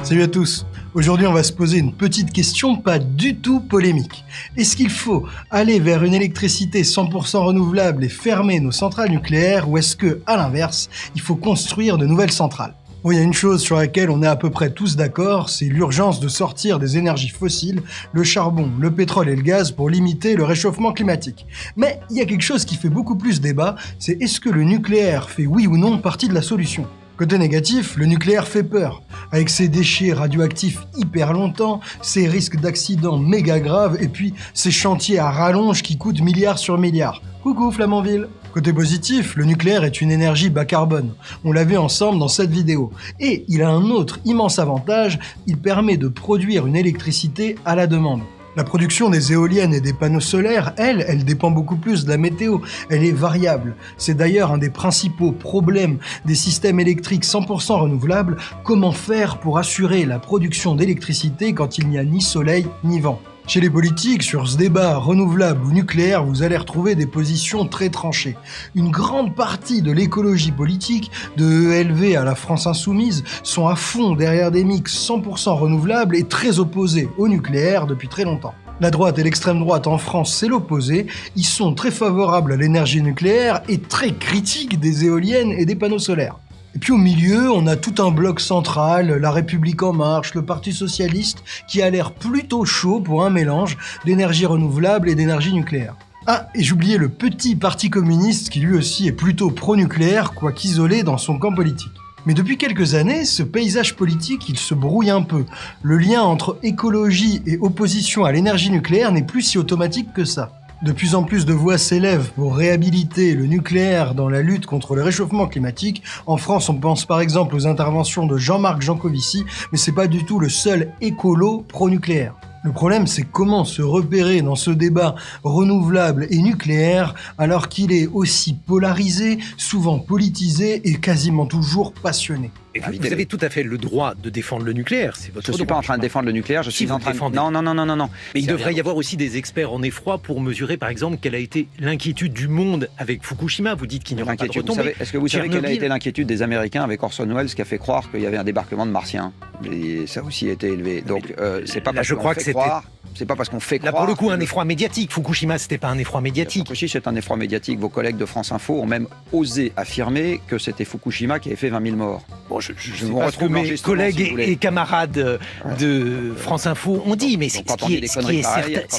Salut à tous. Aujourd'hui, on va se poser une petite question pas du tout polémique. Est-ce qu'il faut aller vers une électricité 100% renouvelable et fermer nos centrales nucléaires ou est-ce que, à l'inverse, il faut construire de nouvelles centrales ? Bon, il y a une chose sur laquelle on est à peu près tous d'accord, c'est l'urgence de sortir des énergies fossiles, le charbon, le pétrole et le gaz pour limiter le réchauffement climatique. Mais il y a quelque chose qui fait beaucoup plus débat, c'est est-ce que le nucléaire fait oui ou non partie de la solution ? Côté négatif, le nucléaire fait peur. Avec ses déchets radioactifs hyper longtemps, ses risques d'accidents méga graves et puis ses chantiers à rallonge qui coûtent milliards sur milliards. Coucou Flamanville. Côté positif, le nucléaire est une énergie bas carbone. On l'a vu ensemble dans cette vidéo. Et il a un autre immense avantage, il permet de produire une électricité à la demande. La production des éoliennes et des panneaux solaires, elle dépend beaucoup plus de la météo, elle est variable. C'est d'ailleurs un des principaux problèmes des systèmes électriques 100% renouvelables, comment faire pour assurer la production d'électricité quand il n'y a ni soleil ni vent. Chez les politiques, sur ce débat renouvelable ou nucléaire, vous allez retrouver des positions très tranchées. Une grande partie de l'écologie politique, de ELV à la France Insoumise, sont à fond derrière des mix 100% renouvelables et très opposés au nucléaire depuis très longtemps. La droite et l'extrême droite en France, c'est l'opposé. Ils sont très favorables à l'énergie nucléaire et très critiques des éoliennes et des panneaux solaires. Et puis au milieu, on a tout un bloc central, La République En Marche, le Parti Socialiste, qui a l'air plutôt chaud pour un mélange d'énergie renouvelable et d'énergie nucléaire. Ah, et j'oubliais le petit Parti communiste qui lui aussi est plutôt pro-nucléaire, quoiqu'isolé dans son camp politique. Mais depuis quelques années, ce paysage politique, il se brouille un peu. Le lien entre écologie et opposition à l'énergie nucléaire n'est plus si automatique que ça. De plus en plus de voix s'élèvent pour réhabiliter le nucléaire dans la lutte contre le réchauffement climatique. En France, on pense par exemple aux interventions de Jean-Marc Jancovici, mais c'est pas du tout le seul écolo pro-nucléaire. Le problème, c'est comment se repérer dans ce débat renouvelable et nucléaire alors qu'il est aussi polarisé, souvent politisé et quasiment toujours passionné. Et vous avez tout à fait le droit de défendre le nucléaire, c'est votre droit. Je ne suis pas en train de défendre le nucléaire, je suis en train de... Non. Mais il devrait y avoir aussi des experts en effroi pour mesurer, par exemple, quelle a été l'inquiétude du monde avec Fukushima. Vous dites qu'il n'y aura pas de retombées. Est-ce que vous savez quelle a été l'inquiétude des Américains avec Orson Welles, qui a fait croire qu'il y avait un débarquement de Martiens ? Et ça aussi a été élevé. Donc, c'est pas parce qu'on fait croire... C'est pas parce qu'on fait croire... Là, pour le coup, un effroi médiatique. Fukushima, c'était pas un effroi médiatique. Fukushima, c'est un effroi médiatique. Vos collègues de France Info ont même osé affirmer que c'était Fukushima qui avait fait 20 000 morts. Bon, je me retrouve mes collègues et camarades de France Info ont dit, mais ce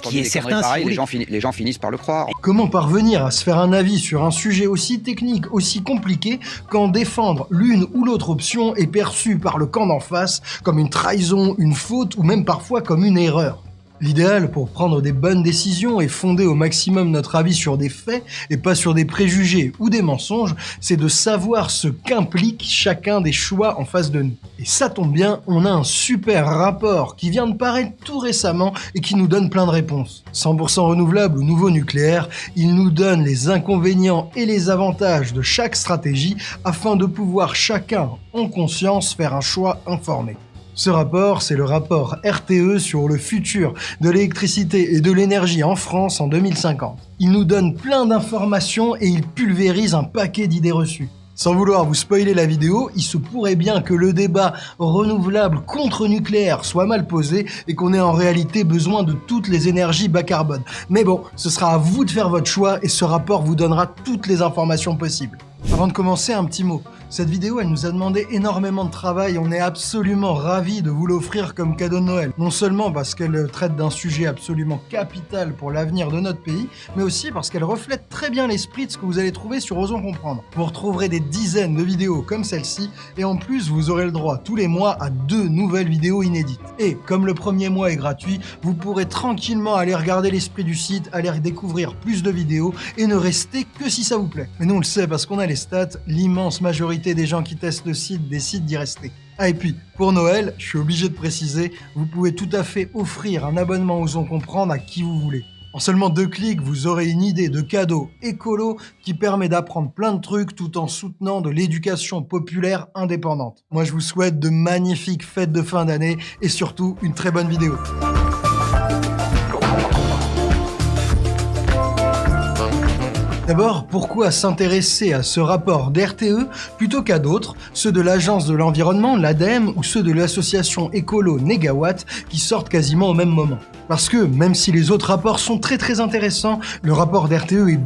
qui est certain, les gens finissent par le croire. Comment parvenir à se faire un avis sur un sujet aussi technique, aussi compliqué, quand défendre l'une ou l'autre option est perçu par le camp d'en face comme une trahison, une faute ou même parfois comme une erreur ? L'idéal pour prendre des bonnes décisions et fonder au maximum notre avis sur des faits et pas sur des préjugés ou des mensonges, c'est de savoir ce qu'implique chacun des choix en face de nous. Et ça tombe bien, on a un super rapport qui vient de paraître tout récemment et qui nous donne plein de réponses. 100% renouvelable ou nouveau nucléaire, il nous donne les inconvénients et les avantages de chaque stratégie afin de pouvoir chacun, en conscience, faire un choix informé. Ce rapport, c'est le rapport RTE sur le futur de l'électricité et de l'énergie en France en 2050. Il nous donne plein d'informations et il pulvérise un paquet d'idées reçues. Sans vouloir vous spoiler la vidéo, il se pourrait bien que le débat renouvelable contre nucléaire soit mal posé et qu'on ait en réalité besoin de toutes les énergies bas carbone. Mais bon, ce sera à vous de faire votre choix et ce rapport vous donnera toutes les informations possibles. Avant de commencer, un petit mot. Cette vidéo, elle nous a demandé énormément de travail. On est absolument ravis de vous l'offrir comme cadeau de Noël. Non seulement parce qu'elle traite d'un sujet absolument capital pour l'avenir de notre pays, mais aussi parce qu'elle reflète très bien l'esprit de ce que vous allez trouver sur Osons Comprendre. Vous retrouverez des dizaines de vidéos comme celle-ci, et en plus, vous aurez le droit tous les mois à 2 nouvelles vidéos inédites. Et comme le premier mois est gratuit, vous pourrez tranquillement aller regarder l'esprit du site, aller découvrir plus de vidéos, et ne rester que si ça vous plaît. Mais nous, on le sait parce qu'on a les stats, l'immense majorité des gens qui testent le site décident d'y rester. Ah, et puis, pour Noël, je suis obligé de préciser, vous pouvez tout à fait offrir un abonnement Osons Comprendre à qui vous voulez. En seulement 2 clics, vous aurez une idée de cadeau écolo qui permet d'apprendre plein de trucs tout en soutenant de l'éducation populaire indépendante. Moi, je vous souhaite de magnifiques fêtes de fin d'année et surtout une très bonne vidéo. D'abord, pourquoi s'intéresser à ce rapport d'RTE plutôt qu'à d'autres, ceux de l'Agence de l'environnement, l'ADEME, ou ceux de l'association écolo Négawatt, qui sortent quasiment au même moment? Parce que, même si les autres rapports sont très intéressants, le rapport d'RTE est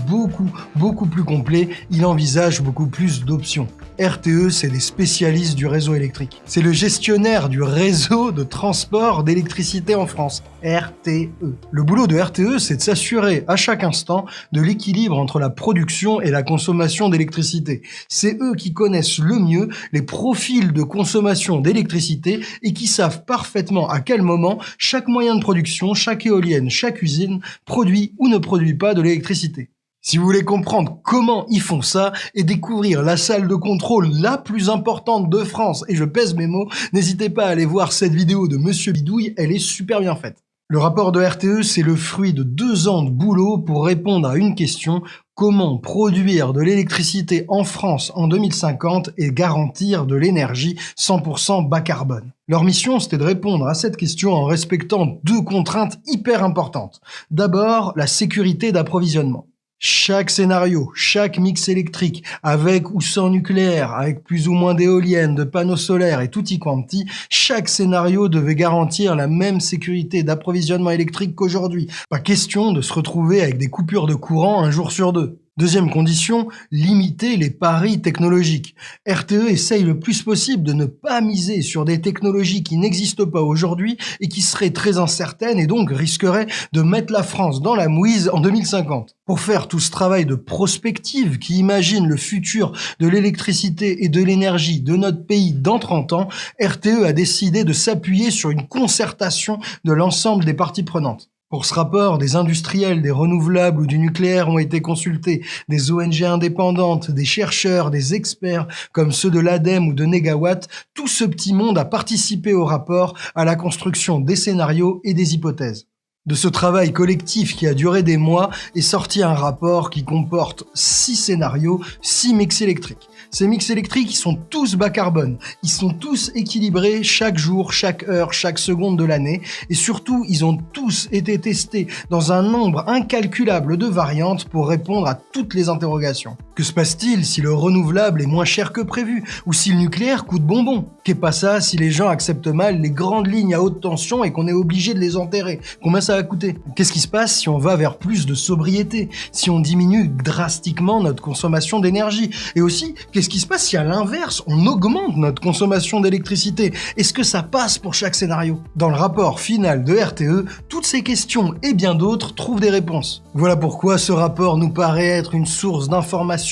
beaucoup plus complet, il envisage beaucoup plus d'options. RTE, c'est des spécialistes du réseau électrique. C'est le gestionnaire du réseau de transport d'électricité en France, RTE. Le boulot de RTE, c'est de s'assurer à chaque instant de l'équilibre entre la production et la consommation d'électricité. C'est eux qui connaissent le mieux les profils de consommation d'électricité et qui savent parfaitement à quel moment chaque moyen de production, chaque éolienne, chaque usine produit ou ne produit pas de l'électricité. Si vous voulez comprendre comment ils font ça et découvrir la salle de contrôle la plus importante de France, et je pèse mes mots, n'hésitez pas à aller voir cette vidéo de Monsieur Bidouille, elle est super bien faite. Le rapport de RTE, c'est le fruit de 2 ans de boulot pour répondre à une question: comment produire de l'électricité en France en 2050 et garantir de l'énergie 100% bas carbone? Leur mission, c'était de répondre à cette question en respectant 2 contraintes hyper importantes. D'abord, la sécurité d'approvisionnement. Chaque scénario, chaque mix électrique, avec ou sans nucléaire, avec plus ou moins d'éoliennes, de panneaux solaires et tutti quanti, chaque scénario devait garantir la même sécurité d'approvisionnement électrique qu'aujourd'hui. Pas question de se retrouver avec des coupures de courant un jour sur 2. Deuxième condition, limiter les paris technologiques. RTE essaye le plus possible de ne pas miser sur des technologies qui n'existent pas aujourd'hui et qui seraient très incertaines et donc risqueraient de mettre la France dans la mouise en 2050. Pour faire tout ce travail de prospective qui imagine le futur de l'électricité et de l'énergie de notre pays dans 30 ans, RTE a décidé de s'appuyer sur une concertation de l'ensemble des parties prenantes. Pour ce rapport, des industriels, des renouvelables ou du nucléaire ont été consultés, des ONG indépendantes, des chercheurs, des experts comme ceux de l'ADEME ou de Négawatt. Tout ce petit monde a participé au rapport, à la construction des scénarios et des hypothèses. De ce travail collectif qui a duré des mois est sorti un rapport qui comporte 6 scénarios, 6 mix électriques. Ces mix électriques, ils sont tous bas carbone. Ils sont tous équilibrés chaque jour, chaque heure, chaque seconde de l'année. Et surtout, ils ont tous été testés dans un nombre incalculable de variantes pour répondre à toutes les interrogations. Que se passe-t-il si le renouvelable est moins cher que prévu? Ou si le nucléaire coûte bonbon? Qu'est pas ça si les gens acceptent mal les grandes lignes à haute tension et qu'on est obligé de les enterrer? Combien ça va coûter? Qu'est-ce qui se passe si on va vers plus de sobriété? Si on diminue drastiquement notre consommation d'énergie? Et aussi, qu'est-ce qui se passe si à l'inverse, on augmente notre consommation d'électricité? Est-ce que ça passe pour chaque scénario? Dans le rapport final de RTE, toutes ces questions et bien d'autres trouvent des réponses. Voilà pourquoi ce rapport nous paraît être une source d'information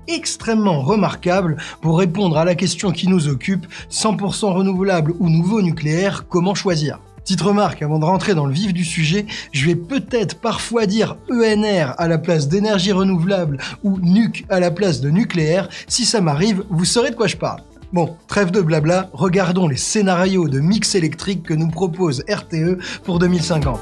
extrêmement remarquable pour répondre à la question qui nous occupe: 100% renouvelable ou nouveau nucléaire, comment choisir? Petite remarque, avant de rentrer dans le vif du sujet, je vais peut-être parfois dire ENR à la place d'énergie renouvelable ou nuc à la place de nucléaire. Si ça m'arrive, vous saurez de quoi je parle. Bon, trêve de blabla, regardons les scénarios de mix électrique que nous propose RTE pour 2050.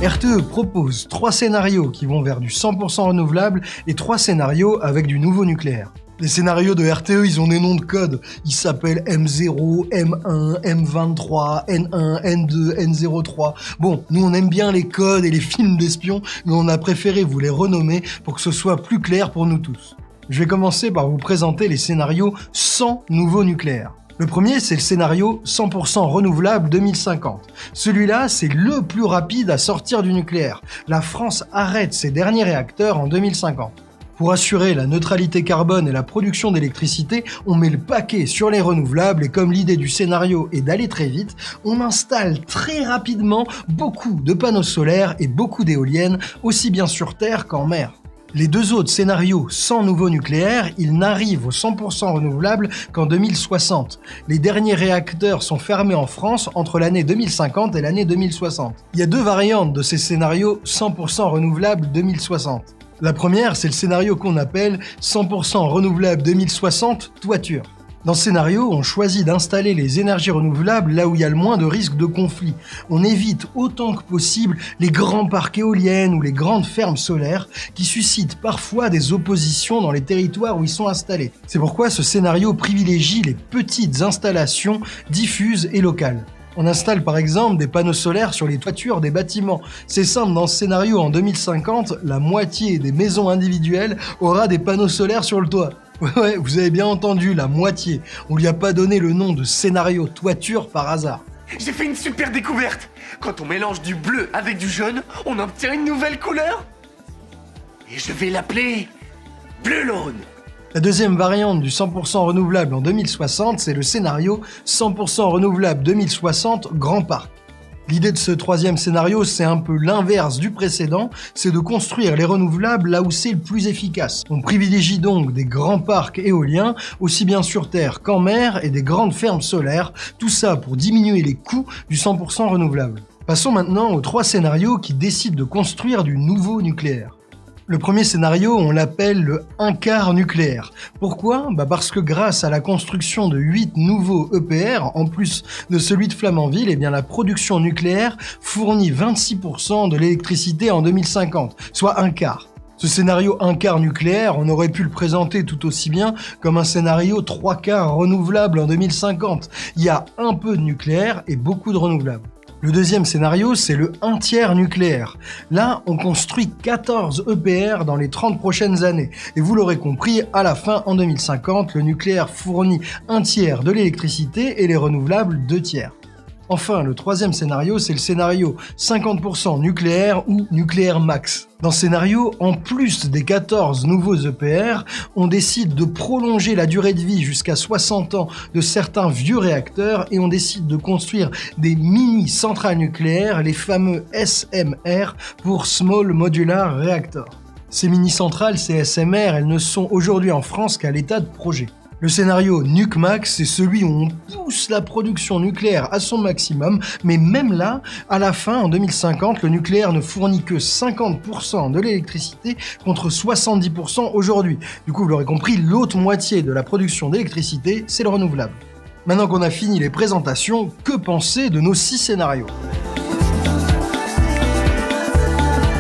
RTE propose 3 scénarios qui vont vers du 100% renouvelable et 3 scénarios avec du nouveau nucléaire. Les scénarios de RTE, ils ont des noms de code. Ils s'appellent M0, M1, M23, N1, N2, N03. Bon, nous on aime bien les codes et les films d'espions, mais on a préféré vous les renommer pour que ce soit plus clair pour nous tous. Je vais commencer par vous présenter les scénarios sans nouveau nucléaire. Le premier, c'est le scénario 100% renouvelable 2050. Celui-là, c'est le plus rapide à sortir du nucléaire. La France arrête ses derniers réacteurs en 2050. Pour assurer la neutralité carbone et la production d'électricité, on met le paquet sur les renouvelables et comme l'idée du scénario est d'aller très vite, on installe très rapidement beaucoup de panneaux solaires et beaucoup d'éoliennes, aussi bien sur Terre qu'en mer. Les 2 autres scénarios sans nouveau nucléaire, ils n'arrivent au 100% renouvelable qu'en 2060. Les derniers réacteurs sont fermés en France entre l'année 2050 et l'année 2060. Il y a 2 variantes de ces scénarios 100% renouvelables 2060. La première, c'est le scénario qu'on appelle 100% renouvelable 2060 toiture. Dans ce scénario, on choisit d'installer les énergies renouvelables là où il y a le moins de risques de conflit. On évite autant que possible les grands parcs éoliennes ou les grandes fermes solaires qui suscitent parfois des oppositions dans les territoires où ils sont installés. C'est pourquoi ce scénario privilégie les petites installations diffuses et locales. On installe par exemple des panneaux solaires sur les toitures des bâtiments. C'est simple, dans ce scénario, en 2050, la moitié des maisons individuelles aura des panneaux solaires sur le toit. Ouais, vous avez bien entendu, la moitié. On lui a pas donné le nom de scénario toiture par hasard. J'ai fait une super découverte. Quand on mélange du bleu avec du jaune, on obtient une nouvelle couleur. Et je vais l'appeler Bleu Laune. La deuxième variante du 100% renouvelable en 2060, c'est le scénario 100% renouvelable 2060 Grand Parc. L'idée de ce troisième scénario, c'est un peu l'inverse du précédent, c'est de construire les renouvelables là où c'est le plus efficace. On privilégie donc des grands parcs éoliens, aussi bien sur terre qu'en mer, et des grandes fermes solaires, tout ça pour diminuer les coûts du 100% renouvelable. Passons maintenant aux 3 scénarios qui décident de construire du nouveau nucléaire. Le premier scénario, on l'appelle le 1/4 nucléaire. Pourquoi ? Parce que grâce à la construction de 8 nouveaux EPR, en plus de celui de Flamanville, la production nucléaire fournit 26% de l'électricité en 2050, soit 1/4. Ce scénario 1/4 nucléaire, on aurait pu le présenter tout aussi bien comme un scénario 3/4 renouvelable en 2050. Il y a un peu de nucléaire et beaucoup de renouvelables. Le deuxième scénario, c'est le 1/3 nucléaire. Là, on construit 14 EPR dans les 30 prochaines années. Et vous l'aurez compris, à la fin, en 2050, le nucléaire fournit 1/3 de l'électricité et les renouvelables 2/3. Enfin, le troisième scénario, c'est le scénario 50% nucléaire ou nucléaire max. Dans ce scénario, en plus des 14 nouveaux EPR, on décide de prolonger la durée de vie jusqu'à 60 ans de certains vieux réacteurs et on décide de construire des mini-centrales nucléaires, les fameux SMR pour Small Modular Reactor. Ces mini-centrales, ces SMR, elles ne sont aujourd'hui en France qu'à l'état de projet. Le scénario NucMax, c'est celui où on pousse la production nucléaire à son maximum, mais même là, à la fin, en 2050, le nucléaire ne fournit que 50% de l'électricité contre 70% aujourd'hui. Du coup, vous l'aurez compris, l'autre moitié de la production d'électricité, c'est le renouvelable. Maintenant qu'on a fini les présentations, que penser de nos 6 scénarios ?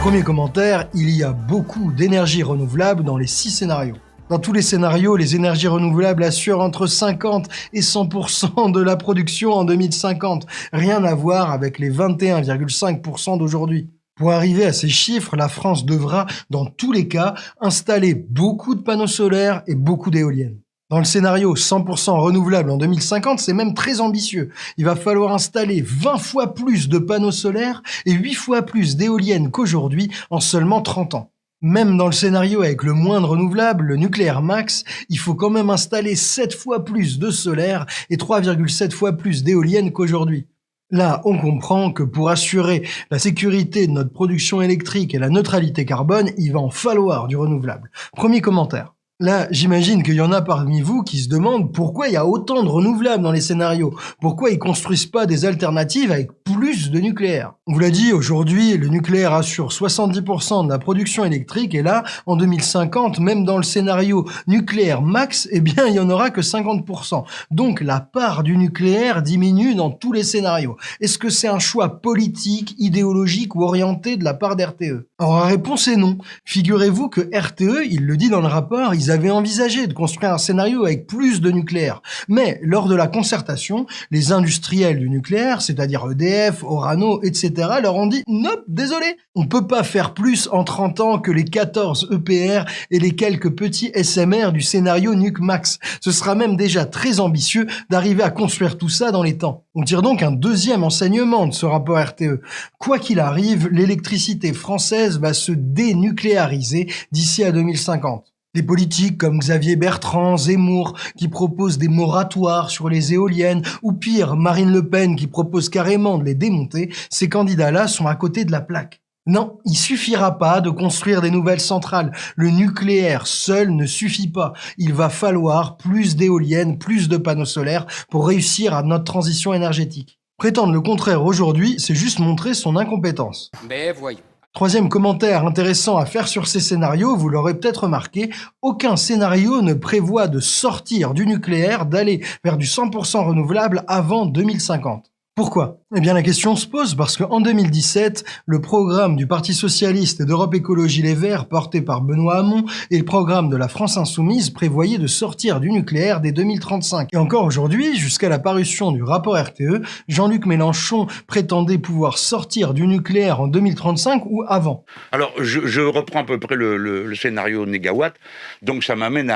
Premier commentaire, il y a beaucoup d'énergie renouvelable dans les 6 scénarios. Dans tous les scénarios, les énergies renouvelables assurent entre 50 et 100% de la production en 2050. Rien à voir avec les 21,5% d'aujourd'hui. Pour arriver à ces chiffres, la France devra, dans tous les cas, installer beaucoup de panneaux solaires et beaucoup d'éoliennes. Dans le scénario 100% renouvelable en 2050, c'est même très ambitieux. Il va falloir installer 20 fois plus de panneaux solaires et 8 fois plus d'éoliennes qu'aujourd'hui en seulement 30 ans. Même dans le scénario avec le moins de renouvelables, le nucléaire max, il faut quand même installer 7 fois plus de solaire et 3,7 fois plus d'éoliennes qu'aujourd'hui. Là, on comprend que pour assurer la sécurité de notre production électrique et la neutralité carbone, il va en falloir du renouvelable. Premier commentaire. Là, j'imagine qu'il y en a parmi vous qui se demandent pourquoi il y a autant de renouvelables dans les scénarios. Pourquoi ils construisent pas des alternatives avec plus de nucléaire ? On vous l'a dit, aujourd'hui, le nucléaire assure 70% de la production électrique et là, en 2050, même dans le scénario nucléaire max, il y en aura que 50%. Donc, la part du nucléaire diminue dans tous les scénarios. Est-ce que c'est un choix politique, idéologique ou orienté de la part d'RTE ? Alors, la réponse est non. Figurez-vous que RTE, il le dit dans le rapport, ils avaient envisagé de construire un scénario avec plus de nucléaire. Mais lors de la concertation, les industriels du nucléaire, c'est-à-dire EDF, Orano, etc., leur ont dit « Nope, désolé, on peut pas faire plus en 30 ans que les 14 EPR et les quelques petits SMR du scénario NucMax. Ce sera même déjà très ambitieux d'arriver à construire tout ça dans les temps. » On tire donc un deuxième enseignement de ce rapport RTE. Quoi qu'il arrive, l'électricité française va se dénucléariser d'ici à 2050. Des politiques comme Xavier Bertrand, Zemmour, qui proposent des moratoires sur les éoliennes, ou pire, Marine Le Pen qui propose carrément de les démonter, ces candidats-là sont à côté de la plaque. Non, il suffira pas de construire des nouvelles centrales. Le nucléaire seul ne suffit pas. Il va falloir plus d'éoliennes, plus de panneaux solaires pour réussir à notre transition énergétique. Prétendre le contraire aujourd'hui, c'est juste montrer son incompétence. Mais voyons. Troisième commentaire intéressant à faire sur ces scénarios, vous l'aurez peut-être remarqué, aucun scénario ne prévoit de sortir du nucléaire, d'aller vers du 100% renouvelable avant 2050. Pourquoi ? Eh bien la question se pose parce qu'en 2017, le programme du Parti Socialiste et d'Europe Écologie Les Verts, porté par Benoît Hamon, et le programme de la France Insoumise prévoyaient de sortir du nucléaire dès 2035. Et encore aujourd'hui, jusqu'à la parution du rapport RTE, Jean-Luc Mélenchon prétendait pouvoir sortir du nucléaire en 2035 ou avant. Alors je reprends à peu près le scénario négawatt, donc ça m'amène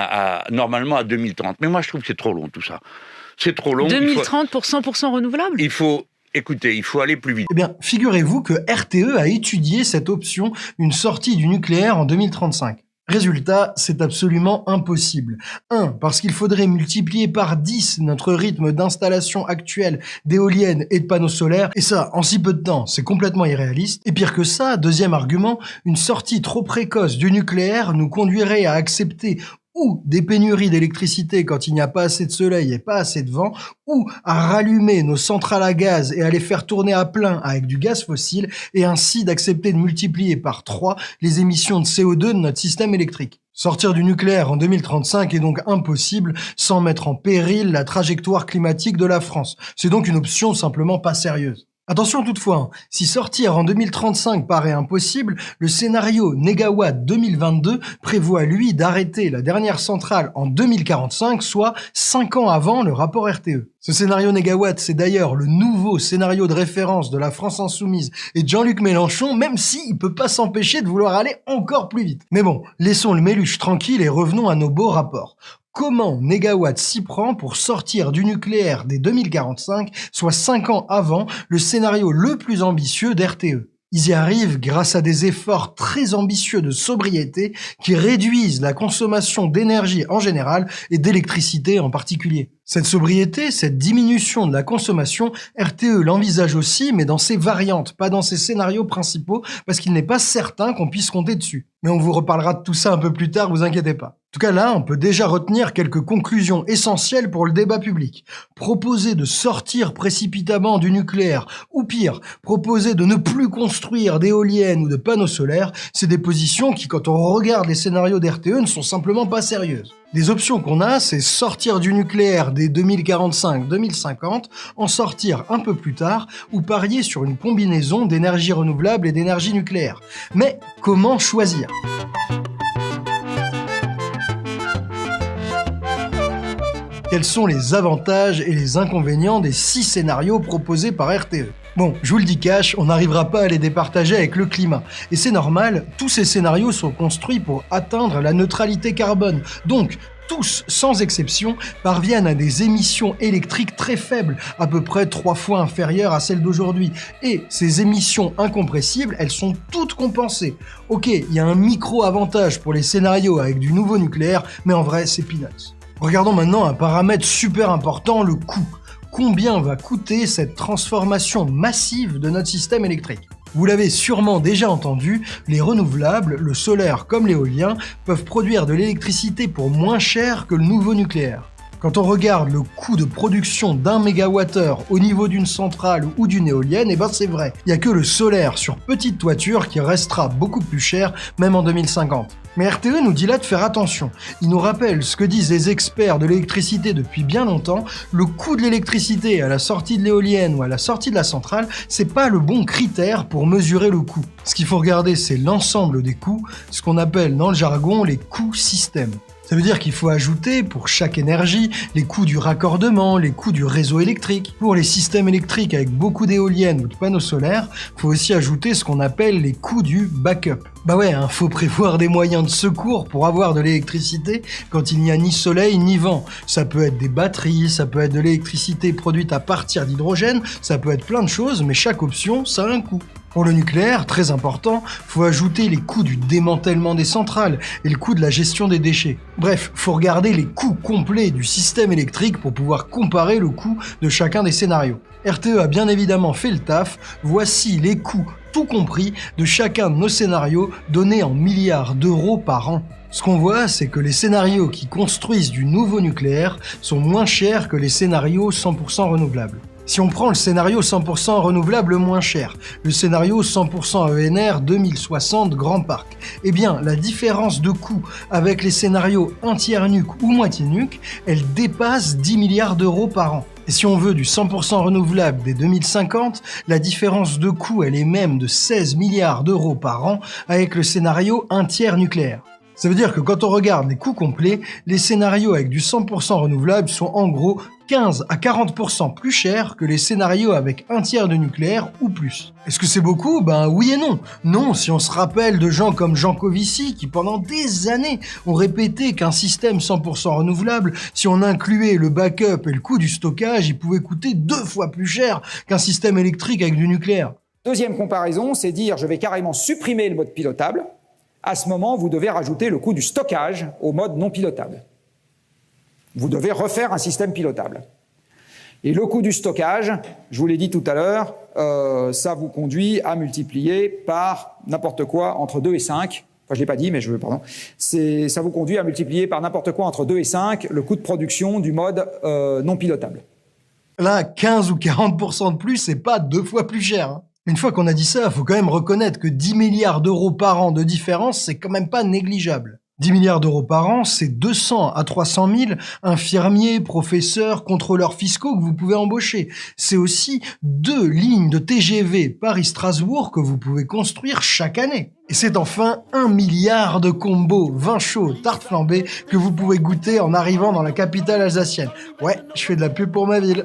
normalement à 2030. Mais moi je trouve que c'est trop long tout ça. C'est trop long. 2030 pour 100% renouvelable ? Il faut aller plus vite. Eh bien, figurez-vous que RTE a étudié cette option, une sortie du nucléaire en 2035. Résultat, c'est absolument impossible. 1. Parce qu'il faudrait multiplier par 10 notre rythme d'installation actuel d'éoliennes et de panneaux solaires, et ça, en si peu de temps, c'est complètement irréaliste. Et pire que ça, deuxième argument, une sortie trop précoce du nucléaire nous conduirait à accepter ou des pénuries d'électricité quand il n'y a pas assez de soleil et pas assez de vent, ou à rallumer nos centrales à gaz et à les faire tourner à plein avec du gaz fossile, et ainsi d'accepter de multiplier par 3 les émissions de CO2 de notre système électrique. Sortir du nucléaire en 2035 est donc impossible sans mettre en péril la trajectoire climatique de la France. C'est donc une option simplement pas sérieuse. Attention toutefois, si sortir en 2035 paraît impossible, le scénario Négawatt 2022 prévoit lui d'arrêter la dernière centrale en 2045, soit 5 ans avant le rapport RTE. Ce scénario Négawatt, c'est d'ailleurs le nouveau scénario de référence de la France Insoumise et de Jean-Luc Mélenchon, même s'il peut pas s'empêcher de vouloir aller encore plus vite. Mais bon, laissons le méluche tranquille et revenons à nos beaux rapports. Comment Négawatt s'y prend pour sortir du nucléaire dès 2045, soit 5 ans avant le scénario le plus ambitieux d'RTE? Ils y arrivent grâce à des efforts très ambitieux de sobriété qui réduisent la consommation d'énergie en général et d'électricité en particulier. Cette sobriété, cette diminution de la consommation, RTE l'envisage aussi, mais dans ses variantes, pas dans ses scénarios principaux, parce qu'il n'est pas certain qu'on puisse compter dessus. Mais on vous reparlera de tout ça un peu plus tard, vous inquiétez pas. En tout cas là, on peut déjà retenir quelques conclusions essentielles pour le débat public. Proposer de sortir précipitamment du nucléaire, ou pire, proposer de ne plus construire d'éoliennes ou de panneaux solaires, c'est des positions qui, quand on regarde les scénarios d'RTE, ne sont simplement pas sérieuses. Les options qu'on a, c'est sortir du nucléaire dès 2045-2050, en sortir un peu plus tard, ou parier sur une combinaison d'énergie renouvelable et d'énergie nucléaire. Mais comment choisir ? Quels sont les avantages et les inconvénients des 6 scénarios proposés par RTE ? Bon, je vous le dis cash, on n'arrivera pas à les départager avec le climat. Et c'est normal, tous ces scénarios sont construits pour atteindre la neutralité carbone. Donc, tous, sans exception, parviennent à des émissions électriques très faibles, à peu près 3 fois inférieures à celles d'aujourd'hui. Et ces émissions incompressibles, elles sont toutes compensées. Ok, il y a un micro-avantage pour les scénarios avec du nouveau nucléaire, mais en vrai, c'est peanuts. Regardons maintenant un paramètre super important, le coût. Combien va coûter cette transformation massive de notre système électrique ? Vous l'avez sûrement déjà entendu, les renouvelables, le solaire comme l'éolien, peuvent produire de l'électricité pour moins cher que le nouveau nucléaire. Quand on regarde le coût de production d'un mégawattheure au niveau d'une centrale ou d'une éolienne, eh ben c'est vrai. Il n'y a que le solaire sur petite toiture qui restera beaucoup plus cher, même en 2050. Mais RTE nous dit là de faire attention. Il nous rappelle ce que disent les experts de l'électricité depuis bien longtemps, le coût de l'électricité à la sortie de l'éolienne ou à la sortie de la centrale, c'est pas le bon critère pour mesurer le coût. Ce qu'il faut regarder, c'est l'ensemble des coûts, ce qu'on appelle dans le jargon les coûts systèmes. Ça veut dire qu'il faut ajouter pour chaque énergie les coûts du raccordement, les coûts du réseau électrique. Pour les systèmes électriques avec beaucoup d'éoliennes ou de panneaux solaires, il faut aussi ajouter ce qu'on appelle les coûts du backup. Bah ouais, faut prévoir des moyens de secours pour avoir de l'électricité quand il n'y a ni soleil ni vent. Ça peut être des batteries, ça peut être de l'électricité produite à partir d'hydrogène, ça peut être plein de choses, mais chaque option, ça a un coût. Pour le nucléaire, très important, faut ajouter les coûts du démantèlement des centrales et le coût de la gestion des déchets. Bref, faut regarder les coûts complets du système électrique pour pouvoir comparer le coût de chacun des scénarios. RTE a bien évidemment fait le taf, voici les coûts tout compris de chacun de nos scénarios donnés en milliards d'euros par an. Ce qu'on voit, c'est que les scénarios qui construisent du nouveau nucléaire sont moins chers que les scénarios 100% renouvelables. Si on prend le scénario 100% renouvelable moins cher, le scénario 100% ENR 2060 Grand Parc, eh bien la différence de coût avec les scénarios un tiers nuc ou moitié nuc, elle dépasse 10 milliards d'euros par an. Et si on veut du 100% renouvelable dès 2050, la différence de coût elle est même de 16 milliards d'euros par an avec le scénario un tiers nucléaire. Ça veut dire que quand on regarde les coûts complets, les scénarios avec du 100% renouvelable sont en gros 15 à 40% plus chers que les scénarios avec un tiers de nucléaire ou plus. Est-ce que c'est beaucoup ? Ben oui et non. Non, si on se rappelle de gens comme Jean Covici qui pendant des années ont répété qu'un système 100% renouvelable, si on incluait le backup et le coût du stockage, il pouvait coûter 2 fois plus cher qu'un système électrique avec du nucléaire. Deuxième comparaison, c'est dire je vais carrément supprimer le mode pilotable. À ce moment, vous devez rajouter le coût du stockage au mode non pilotable. Vous devez refaire un système pilotable. Et le coût du stockage, je vous l'ai dit tout à l'heure, ça vous conduit à multiplier par n'importe quoi entre 2 et 5. Enfin, je ne l'ai pas dit, mais ça vous conduit à multiplier par n'importe quoi entre 2 et 5 le coût de production du mode non pilotable. Là, 15 ou 40% de plus, c'est pas 2 fois plus cher, hein. Une fois qu'on a dit ça, il faut quand même reconnaître que 10 milliards d'euros par an de différence, c'est quand même pas négligeable. 10 milliards d'euros par an, c'est 200 à 300 000 infirmiers, professeurs, contrôleurs fiscaux que vous pouvez embaucher. C'est aussi 2 lignes de TGV Paris-Strasbourg que vous pouvez construire chaque année. Et c'est enfin 1 milliard de combos vin chaud, tarte flambée que vous pouvez goûter en arrivant dans la capitale alsacienne. Ouais, je fais de la pub pour ma ville.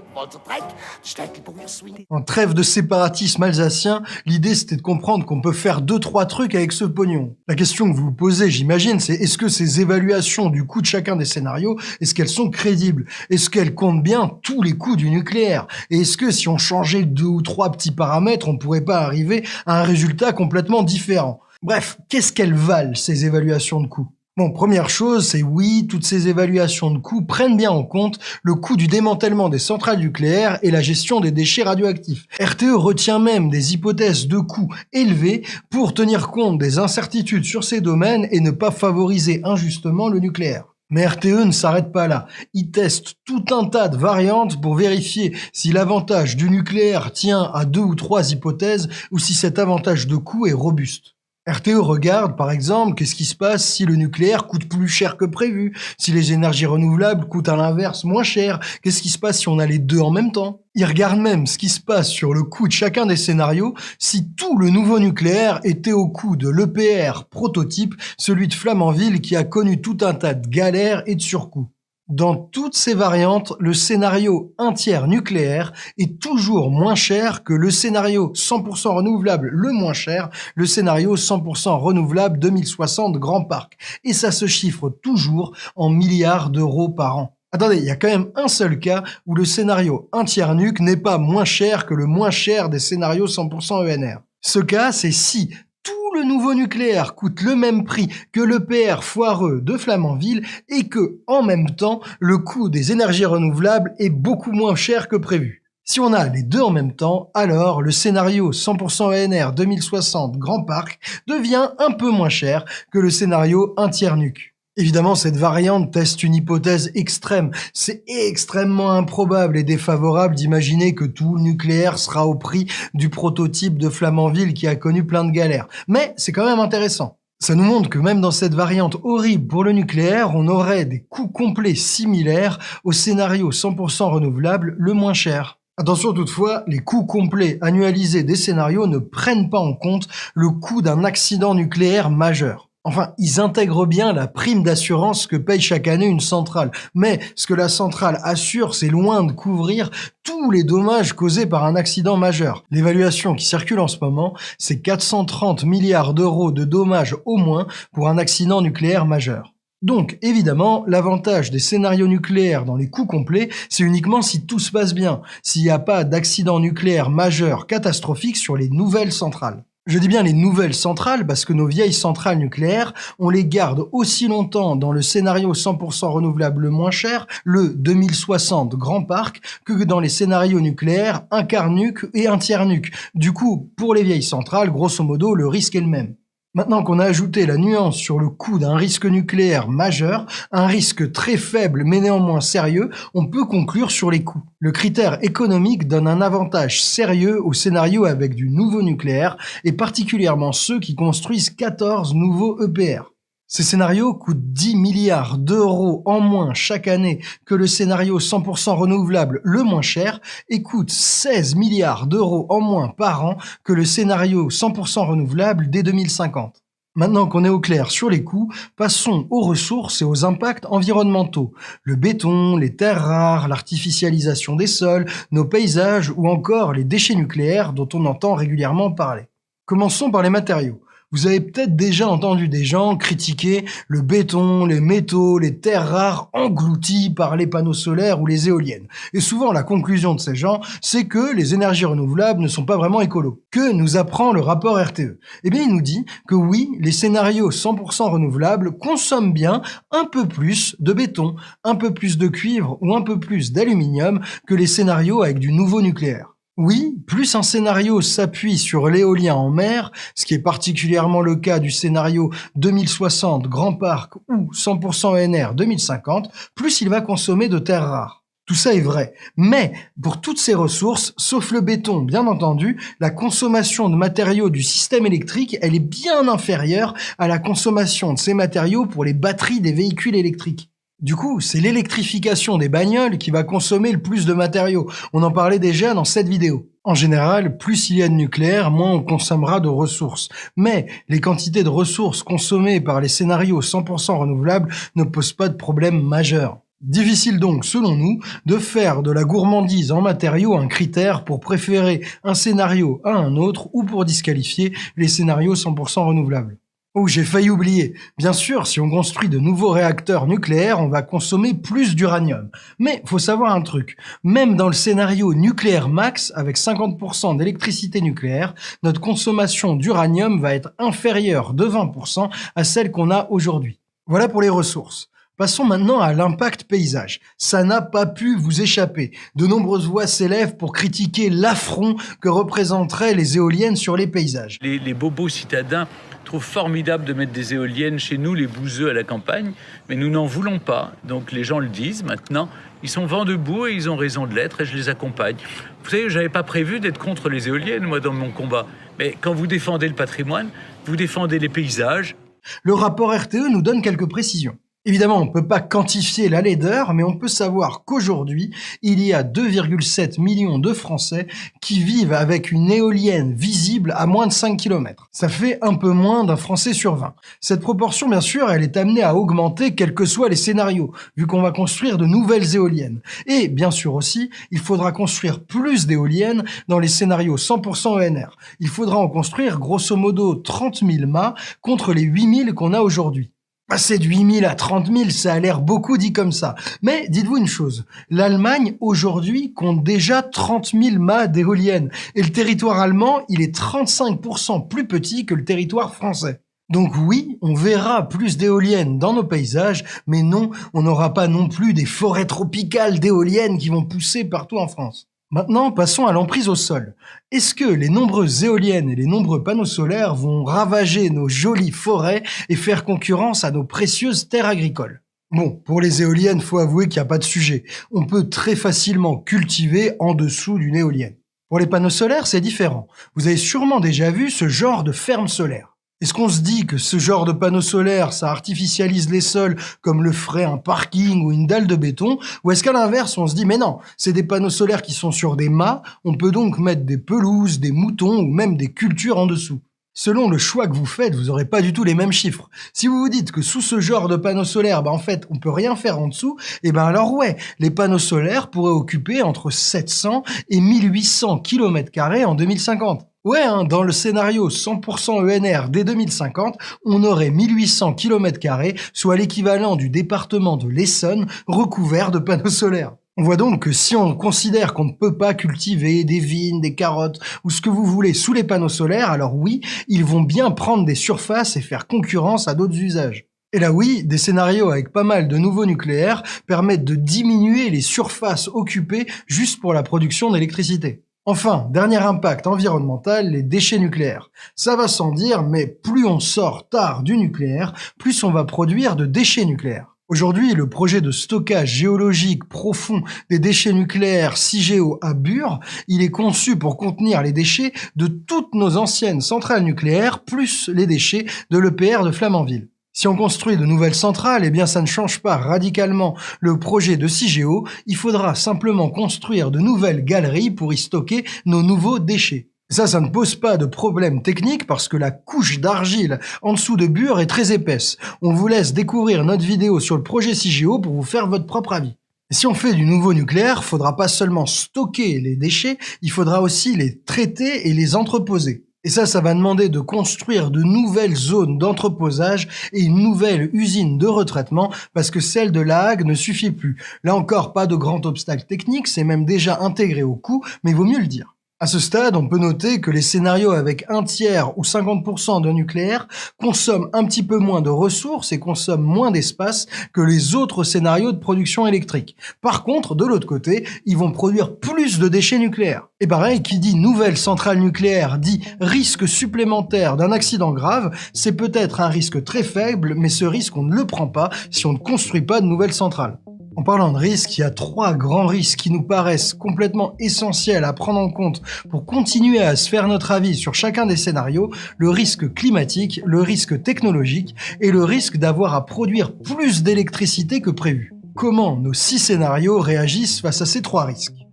En trêve de séparatisme alsacien, l'idée c'était de comprendre qu'on peut faire 2-3 trucs avec ce pognon. La question que vous vous posez, j'imagine, c'est est-ce que ces évaluations du coût de chacun des scénarios, est-ce qu'elles sont crédibles? Est-ce qu'elles comptent bien tous les coûts du nucléaire? Et est-ce que si on changeait 2 ou 3 petits paramètres, on pourrait pas arriver à un résultat complètement différent? Bref, qu'est-ce qu'elles valent, ces évaluations de coûts? Bon, première chose, c'est oui, toutes ces évaluations de coûts prennent bien en compte le coût du démantèlement des centrales nucléaires et la gestion des déchets radioactifs. RTE retient même des hypothèses de coûts élevés pour tenir compte des incertitudes sur ces domaines et ne pas favoriser injustement le nucléaire. Mais RTE ne s'arrête pas là. Il teste tout un tas de variantes pour vérifier si l'avantage du nucléaire tient à 2 ou 3 hypothèses ou si cet avantage de coût est robuste. RTE regarde, par exemple, qu'est-ce qui se passe si le nucléaire coûte plus cher que prévu, si les énergies renouvelables coûtent à l'inverse moins cher, qu'est-ce qui se passe si on a les deux en même temps. Il regarde même ce qui se passe sur le coût de chacun des scénarios si tout le nouveau nucléaire était au coût de l'EPR prototype, celui de Flamanville qui a connu tout un tas de galères et de surcoûts. Dans toutes ces variantes, le scénario un tiers nucléaire est toujours moins cher que le scénario 100% renouvelable le moins cher, le scénario 100% renouvelable 2060 Grand Parc. Et ça se chiffre toujours en milliards d'euros par an. Attendez, il y a quand même un seul cas où le scénario un tiers nuc n'est pas moins cher que le moins cher des scénarios 100% ENR. Ce cas, c'est si tout le nouveau nucléaire coûte le même prix que l'EPR foireux de Flamanville et que, en même temps, le coût des énergies renouvelables est beaucoup moins cher que prévu. Si on a les deux en même temps, alors le scénario 100% ENR 2060 Grand Parc devient un peu moins cher que le scénario un tiers nuc. Évidemment, cette variante teste une hypothèse extrême. C'est extrêmement improbable et défavorable d'imaginer que tout le nucléaire sera au prix du prototype de Flamanville qui a connu plein de galères. Mais c'est quand même intéressant. Ça nous montre que même dans cette variante horrible pour le nucléaire, on aurait des coûts complets similaires au scénario 100% renouvelable le moins cher. Attention toutefois, les coûts complets annualisés des scénarios ne prennent pas en compte le coût d'un accident nucléaire majeur. Enfin, ils intègrent bien la prime d'assurance que paye chaque année une centrale. Mais ce que la centrale assure, c'est loin de couvrir tous les dommages causés par un accident majeur. L'évaluation qui circule en ce moment, c'est 430 milliards d'euros de dommages au moins pour un accident nucléaire majeur. Donc, évidemment, l'avantage des scénarios nucléaires dans les coûts complets, c'est uniquement si tout se passe bien, s'il n'y a pas d'accident nucléaire majeur catastrophique sur les nouvelles centrales. Je dis bien les nouvelles centrales parce que nos vieilles centrales nucléaires, on les garde aussi longtemps dans le scénario 100% renouvelable le moins cher, le 2060 Grand Parc, que dans les scénarios nucléaires un quart nuc et un tiers nuc. Du coup, pour les vieilles centrales, grosso modo, le risque est le même. Maintenant qu'on a ajouté la nuance sur le coût d'un risque nucléaire majeur, un risque très faible mais néanmoins sérieux, on peut conclure sur les coûts. Le critère économique donne un avantage sérieux aux scénarios avec du nouveau nucléaire et particulièrement ceux qui construisent 14 nouveaux EPR. Ces scénarios coûtent 10 milliards d'euros en moins chaque année que le scénario 100% renouvelable le moins cher et coûtent 16 milliards d'euros en moins par an que le scénario 100% renouvelable dès 2050. Maintenant qu'on est au clair sur les coûts, passons aux ressources et aux impacts environnementaux. Le béton, les terres rares, l'artificialisation des sols, nos paysages ou encore les déchets nucléaires dont on entend régulièrement parler. Commençons par les matériaux. Vous avez peut-être déjà entendu des gens critiquer le béton, les métaux, les terres rares engloutis par les panneaux solaires ou les éoliennes. Et souvent, la conclusion de ces gens, c'est que les énergies renouvelables ne sont pas vraiment écolos. Que nous apprend le rapport RTE? Eh bien, il nous dit que oui, les scénarios 100% renouvelables consomment bien un peu plus de béton, un peu plus de cuivre ou un peu plus d'aluminium que les scénarios avec du nouveau nucléaire. Oui, plus un scénario s'appuie sur l'éolien en mer, ce qui est particulièrement le cas du scénario 2060 Grand Parc ou 100% ENR 2050, plus il va consommer de terres rares. Tout ça est vrai, mais pour toutes ces ressources, sauf le béton bien entendu, la consommation de matériaux du système électrique, elle est bien inférieure à la consommation de ces matériaux pour les batteries des véhicules électriques. Du coup, c'est l'électrification des bagnoles qui va consommer le plus de matériaux. On en parlait déjà dans cette vidéo. En général, plus il y a de nucléaire, moins on consommera de ressources. Mais les quantités de ressources consommées par les scénarios 100% renouvelables ne posent pas de problème majeur. Difficile donc, selon nous, de faire de la gourmandise en matériaux un critère pour préférer un scénario à un autre ou pour disqualifier les scénarios 100% renouvelables. Oh, j'ai failli oublier. Bien sûr, si on construit de nouveaux réacteurs nucléaires, on va consommer plus d'uranium. Mais faut savoir un truc. Même dans le scénario nucléaire max, avec 50% d'électricité nucléaire, notre consommation d'uranium va être inférieure de 20% à celle qu'on a aujourd'hui. Voilà pour les ressources. Passons maintenant à l'impact paysage. Ça n'a pas pu vous échapper. De nombreuses voix s'élèvent pour critiquer l'affront que représenteraient les éoliennes sur les paysages. Les bobos citadins trouvent formidable de mettre des éoliennes chez nous, les bouseux à la campagne, mais nous n'en voulons pas. Donc les gens le disent maintenant. Ils sont vent debout et ils ont raison de l'être et je les accompagne. Vous savez, j'avais pas prévu d'être contre les éoliennes, moi, dans mon combat. Mais quand vous défendez le patrimoine, vous défendez les paysages. Le rapport RTE nous donne quelques précisions. Évidemment, on ne peut pas quantifier la laideur, mais on peut savoir qu'aujourd'hui, il y a 2,7 millions de Français qui vivent avec une éolienne visible à moins de 5 km. Ça fait un peu moins d'un Français sur 20. Cette proportion, bien sûr, elle est amenée à augmenter quels que soient les scénarios, vu qu'on va construire de nouvelles éoliennes. Et bien sûr aussi, il faudra construire plus d'éoliennes dans les scénarios 100% ENR. Il faudra en construire grosso modo 30 000 mâts contre les 8 000 qu'on a aujourd'hui. Passer de 8 000 à 30 000, ça a l'air beaucoup dit comme ça. Mais dites-vous une chose, l'Allemagne aujourd'hui compte déjà 30 000 mâts d'éoliennes. Et le territoire allemand, il est 35% plus petit que le territoire français. Donc oui, on verra plus d'éoliennes dans nos paysages, mais non, on n'aura pas non plus des forêts tropicales d'éoliennes qui vont pousser partout en France. Maintenant, passons à l'emprise au sol. Est-ce que les nombreuses éoliennes et les nombreux panneaux solaires vont ravager nos jolies forêts et faire concurrence à nos précieuses terres agricoles? Bon, pour les éoliennes, faut avouer qu'il n'y a pas de sujet. On peut très facilement cultiver en dessous d'une éolienne. Pour les panneaux solaires, c'est différent. Vous avez sûrement déjà vu ce genre de ferme solaire. Est-ce qu'on se dit que ce genre de panneaux solaires, ça artificialise les sols comme le ferait un parking ou une dalle de béton? Ou est-ce qu'à l'inverse, on se dit, mais non, c'est des panneaux solaires qui sont sur des mâts, on peut donc mettre des pelouses, des moutons ou même des cultures en dessous? Selon le choix que vous faites, vous n'aurez pas du tout les mêmes chiffres. Si vous vous dites que sous ce genre de panneaux solaires, en fait, on peut rien faire en dessous, alors ouais, les panneaux solaires pourraient occuper entre 700 et 1800 km² en 2050. Ouais, dans le scénario 100% ENR dès 2050, on aurait 1800 km², soit l'équivalent du département de l'Essonne recouvert de panneaux solaires. On voit donc que si on considère qu'on ne peut pas cultiver des vignes, des carottes ou ce que vous voulez sous les panneaux solaires, alors oui, ils vont bien prendre des surfaces et faire concurrence à d'autres usages. Et là oui, des scénarios avec pas mal de nouveaux nucléaires permettent de diminuer les surfaces occupées juste pour la production d'électricité. Enfin, dernier impact environnemental, les déchets nucléaires. Ça va sans dire, mais plus on sort tard du nucléaire, plus on va produire de déchets nucléaires. Aujourd'hui, le projet de stockage géologique profond des déchets nucléaires CIGEO à Bure, il est conçu pour contenir les déchets de toutes nos anciennes centrales nucléaires, plus les déchets de l'EPR de Flamanville. Si on construit de nouvelles centrales, eh bien ça ne change pas radicalement le projet de Cigéo, il faudra simplement construire de nouvelles galeries pour y stocker nos nouveaux déchets. Ça ne pose pas de problème technique parce que la couche d'argile en dessous de Bure est très épaisse. On vous laisse découvrir notre vidéo sur le projet Cigéo pour vous faire votre propre avis. Et si on fait du nouveau nucléaire, faudra pas seulement stocker les déchets, il faudra aussi les traiter et les entreposer. Et ça va demander de construire de nouvelles zones d'entreposage et une nouvelle usine de retraitement parce que celle de La Hague ne suffit plus. Là encore, pas de grand obstacle technique, c'est même déjà intégré au coût, mais il vaut mieux le dire. À ce stade, on peut noter que les scénarios avec 1/3 ou 50% de nucléaire consomment un petit peu moins de ressources et consomment moins d'espace que les autres scénarios de production électrique. Par contre, de l'autre côté, ils vont produire plus de déchets nucléaires. Et pareil, qui dit nouvelle centrale nucléaire dit risque supplémentaire d'un accident grave, c'est peut-être un risque très faible, mais ce risque on ne le prend pas si on ne construit pas de nouvelles centrales. En parlant de risques, il y a 3 grands risques qui nous paraissent complètement essentiels à prendre en compte pour continuer à se faire notre avis sur chacun des scénarios, le risque climatique, le risque technologique et le risque d'avoir à produire plus d'électricité que prévu. Comment nos 6 scénarios réagissent face à ces 3 risques ?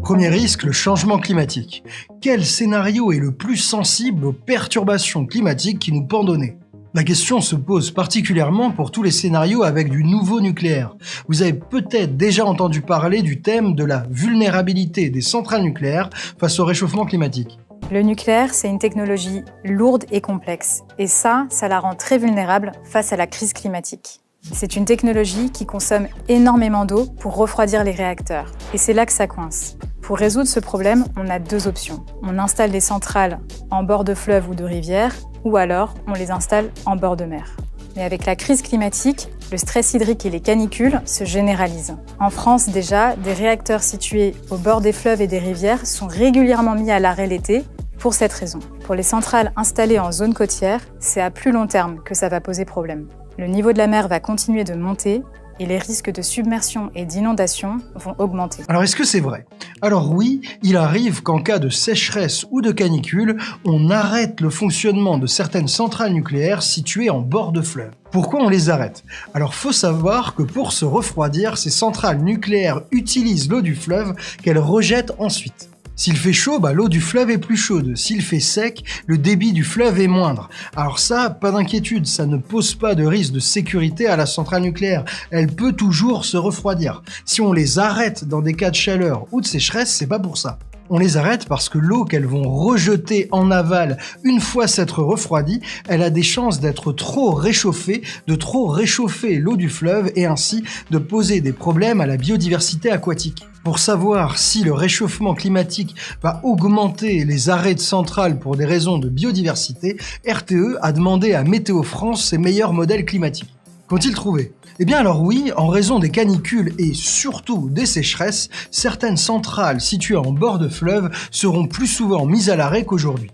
Premier risque, le changement climatique. Quel scénario est le plus sensible aux perturbations climatiques qui nous pendent au nez ? La question se pose particulièrement pour tous les scénarios avec du nouveau nucléaire. Vous avez peut-être déjà entendu parler du thème de la vulnérabilité des centrales nucléaires face au réchauffement climatique. Le nucléaire, c'est une technologie lourde et complexe. Et ça la rend très vulnérable face à la crise climatique. C'est une technologie qui consomme énormément d'eau pour refroidir les réacteurs. Et c'est là que ça coince. Pour résoudre ce problème, on a 2 options. On installe des centrales en bord de fleuve ou de rivière, ou alors on les installe en bord de mer. Mais avec la crise climatique, le stress hydrique et les canicules se généralisent. En France déjà, des réacteurs situés au bord des fleuves et des rivières sont régulièrement mis à l'arrêt l'été pour cette raison. Pour les centrales installées en zone côtière, c'est à plus long terme que ça va poser problème. Le niveau de la mer va continuer de monter et les risques de submersion et d'inondation vont augmenter. Alors est-ce que c'est vrai ? Alors oui, il arrive qu'en cas de sécheresse ou de canicule, on arrête le fonctionnement de certaines centrales nucléaires situées en bord de fleuve. Pourquoi on les arrête ? Alors faut savoir que pour se refroidir, ces centrales nucléaires utilisent l'eau du fleuve qu'elles rejettent ensuite. S'il fait chaud, l'eau du fleuve est plus chaude. S'il fait sec, le débit du fleuve est moindre. Alors ça, pas d'inquiétude, ça ne pose pas de risque de sécurité à la centrale nucléaire. Elle peut toujours se refroidir. Si on les arrête dans des cas de chaleur ou de sécheresse, c'est pas pour ça. On les arrête parce que l'eau qu'elles vont rejeter en aval une fois s'être refroidie, elle a des chances d'être trop réchauffée, de trop réchauffer l'eau du fleuve et ainsi de poser des problèmes à la biodiversité aquatique. Pour savoir si le réchauffement climatique va augmenter les arrêts de centrales pour des raisons de biodiversité, RTE a demandé à Météo France ses meilleurs modèles climatiques. Qu'ont-ils trouvé ? Eh bien alors oui, en raison des canicules et surtout des sécheresses, certaines centrales situées en bord de fleuve seront plus souvent mises à l'arrêt qu'aujourd'hui.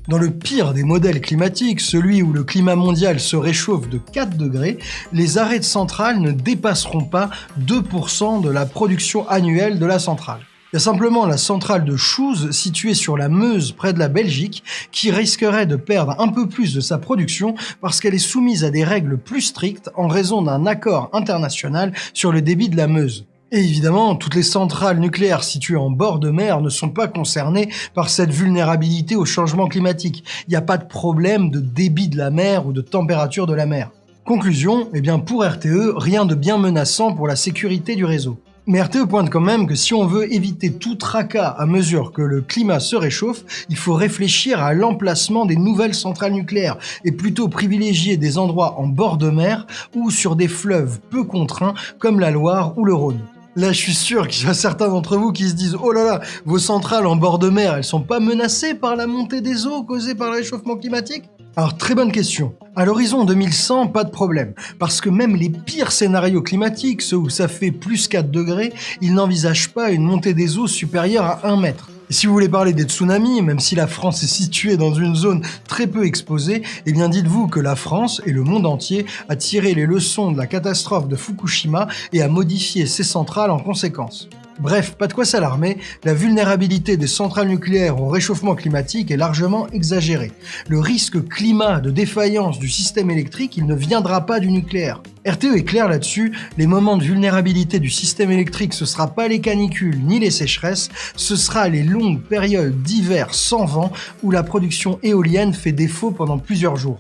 Dans le pire des modèles climatiques, celui où le climat mondial se réchauffe de 4 degrés, les arrêts de centrales ne dépasseront pas 2% de la production annuelle de la centrale. Il y a simplement la centrale de Chooz, située sur la Meuse près de la Belgique, qui risquerait de perdre un peu plus de sa production parce qu'elle est soumise à des règles plus strictes en raison d'un accord international sur le débit de la Meuse. Et évidemment, toutes les centrales nucléaires situées en bord de mer ne sont pas concernées par cette vulnérabilité au changement climatique. Il n'y a pas de problème de débit de la mer ou de température de la mer. Conclusion, pour RTE, rien de bien menaçant pour la sécurité du réseau. Mais RTE pointe quand même que si on veut éviter tout tracas à mesure que le climat se réchauffe, il faut réfléchir à l'emplacement des nouvelles centrales nucléaires et plutôt privilégier des endroits en bord de mer ou sur des fleuves peu contraints comme la Loire ou le Rhône. Là, je suis sûr qu'il y a certains d'entre vous qui se disent « Oh là là, vos centrales en bord de mer, elles sont pas menacées par la montée des eaux causée par le réchauffement climatique ?» Alors, très bonne question. À l'horizon 2100, pas de problème, parce que même les pires scénarios climatiques, ceux où ça fait plus 4 degrés, ils n'envisagent pas une montée des eaux supérieure à 1 mètre. Et si vous voulez parler des tsunamis, même si la France est située dans une zone très peu exposée, dites-vous que la France et le monde entier a tiré les leçons de la catastrophe de Fukushima et a modifié ses centrales en conséquence. Bref, pas de quoi s'alarmer, la vulnérabilité des centrales nucléaires au réchauffement climatique est largement exagérée. Le risque climat de défaillance du système électrique, il ne viendra pas du nucléaire. RTE est clair là-dessus, les moments de vulnérabilité du système électrique, ce sera pas les canicules ni les sécheresses, ce sera les longues périodes d'hiver sans vent où la production éolienne fait défaut pendant plusieurs jours.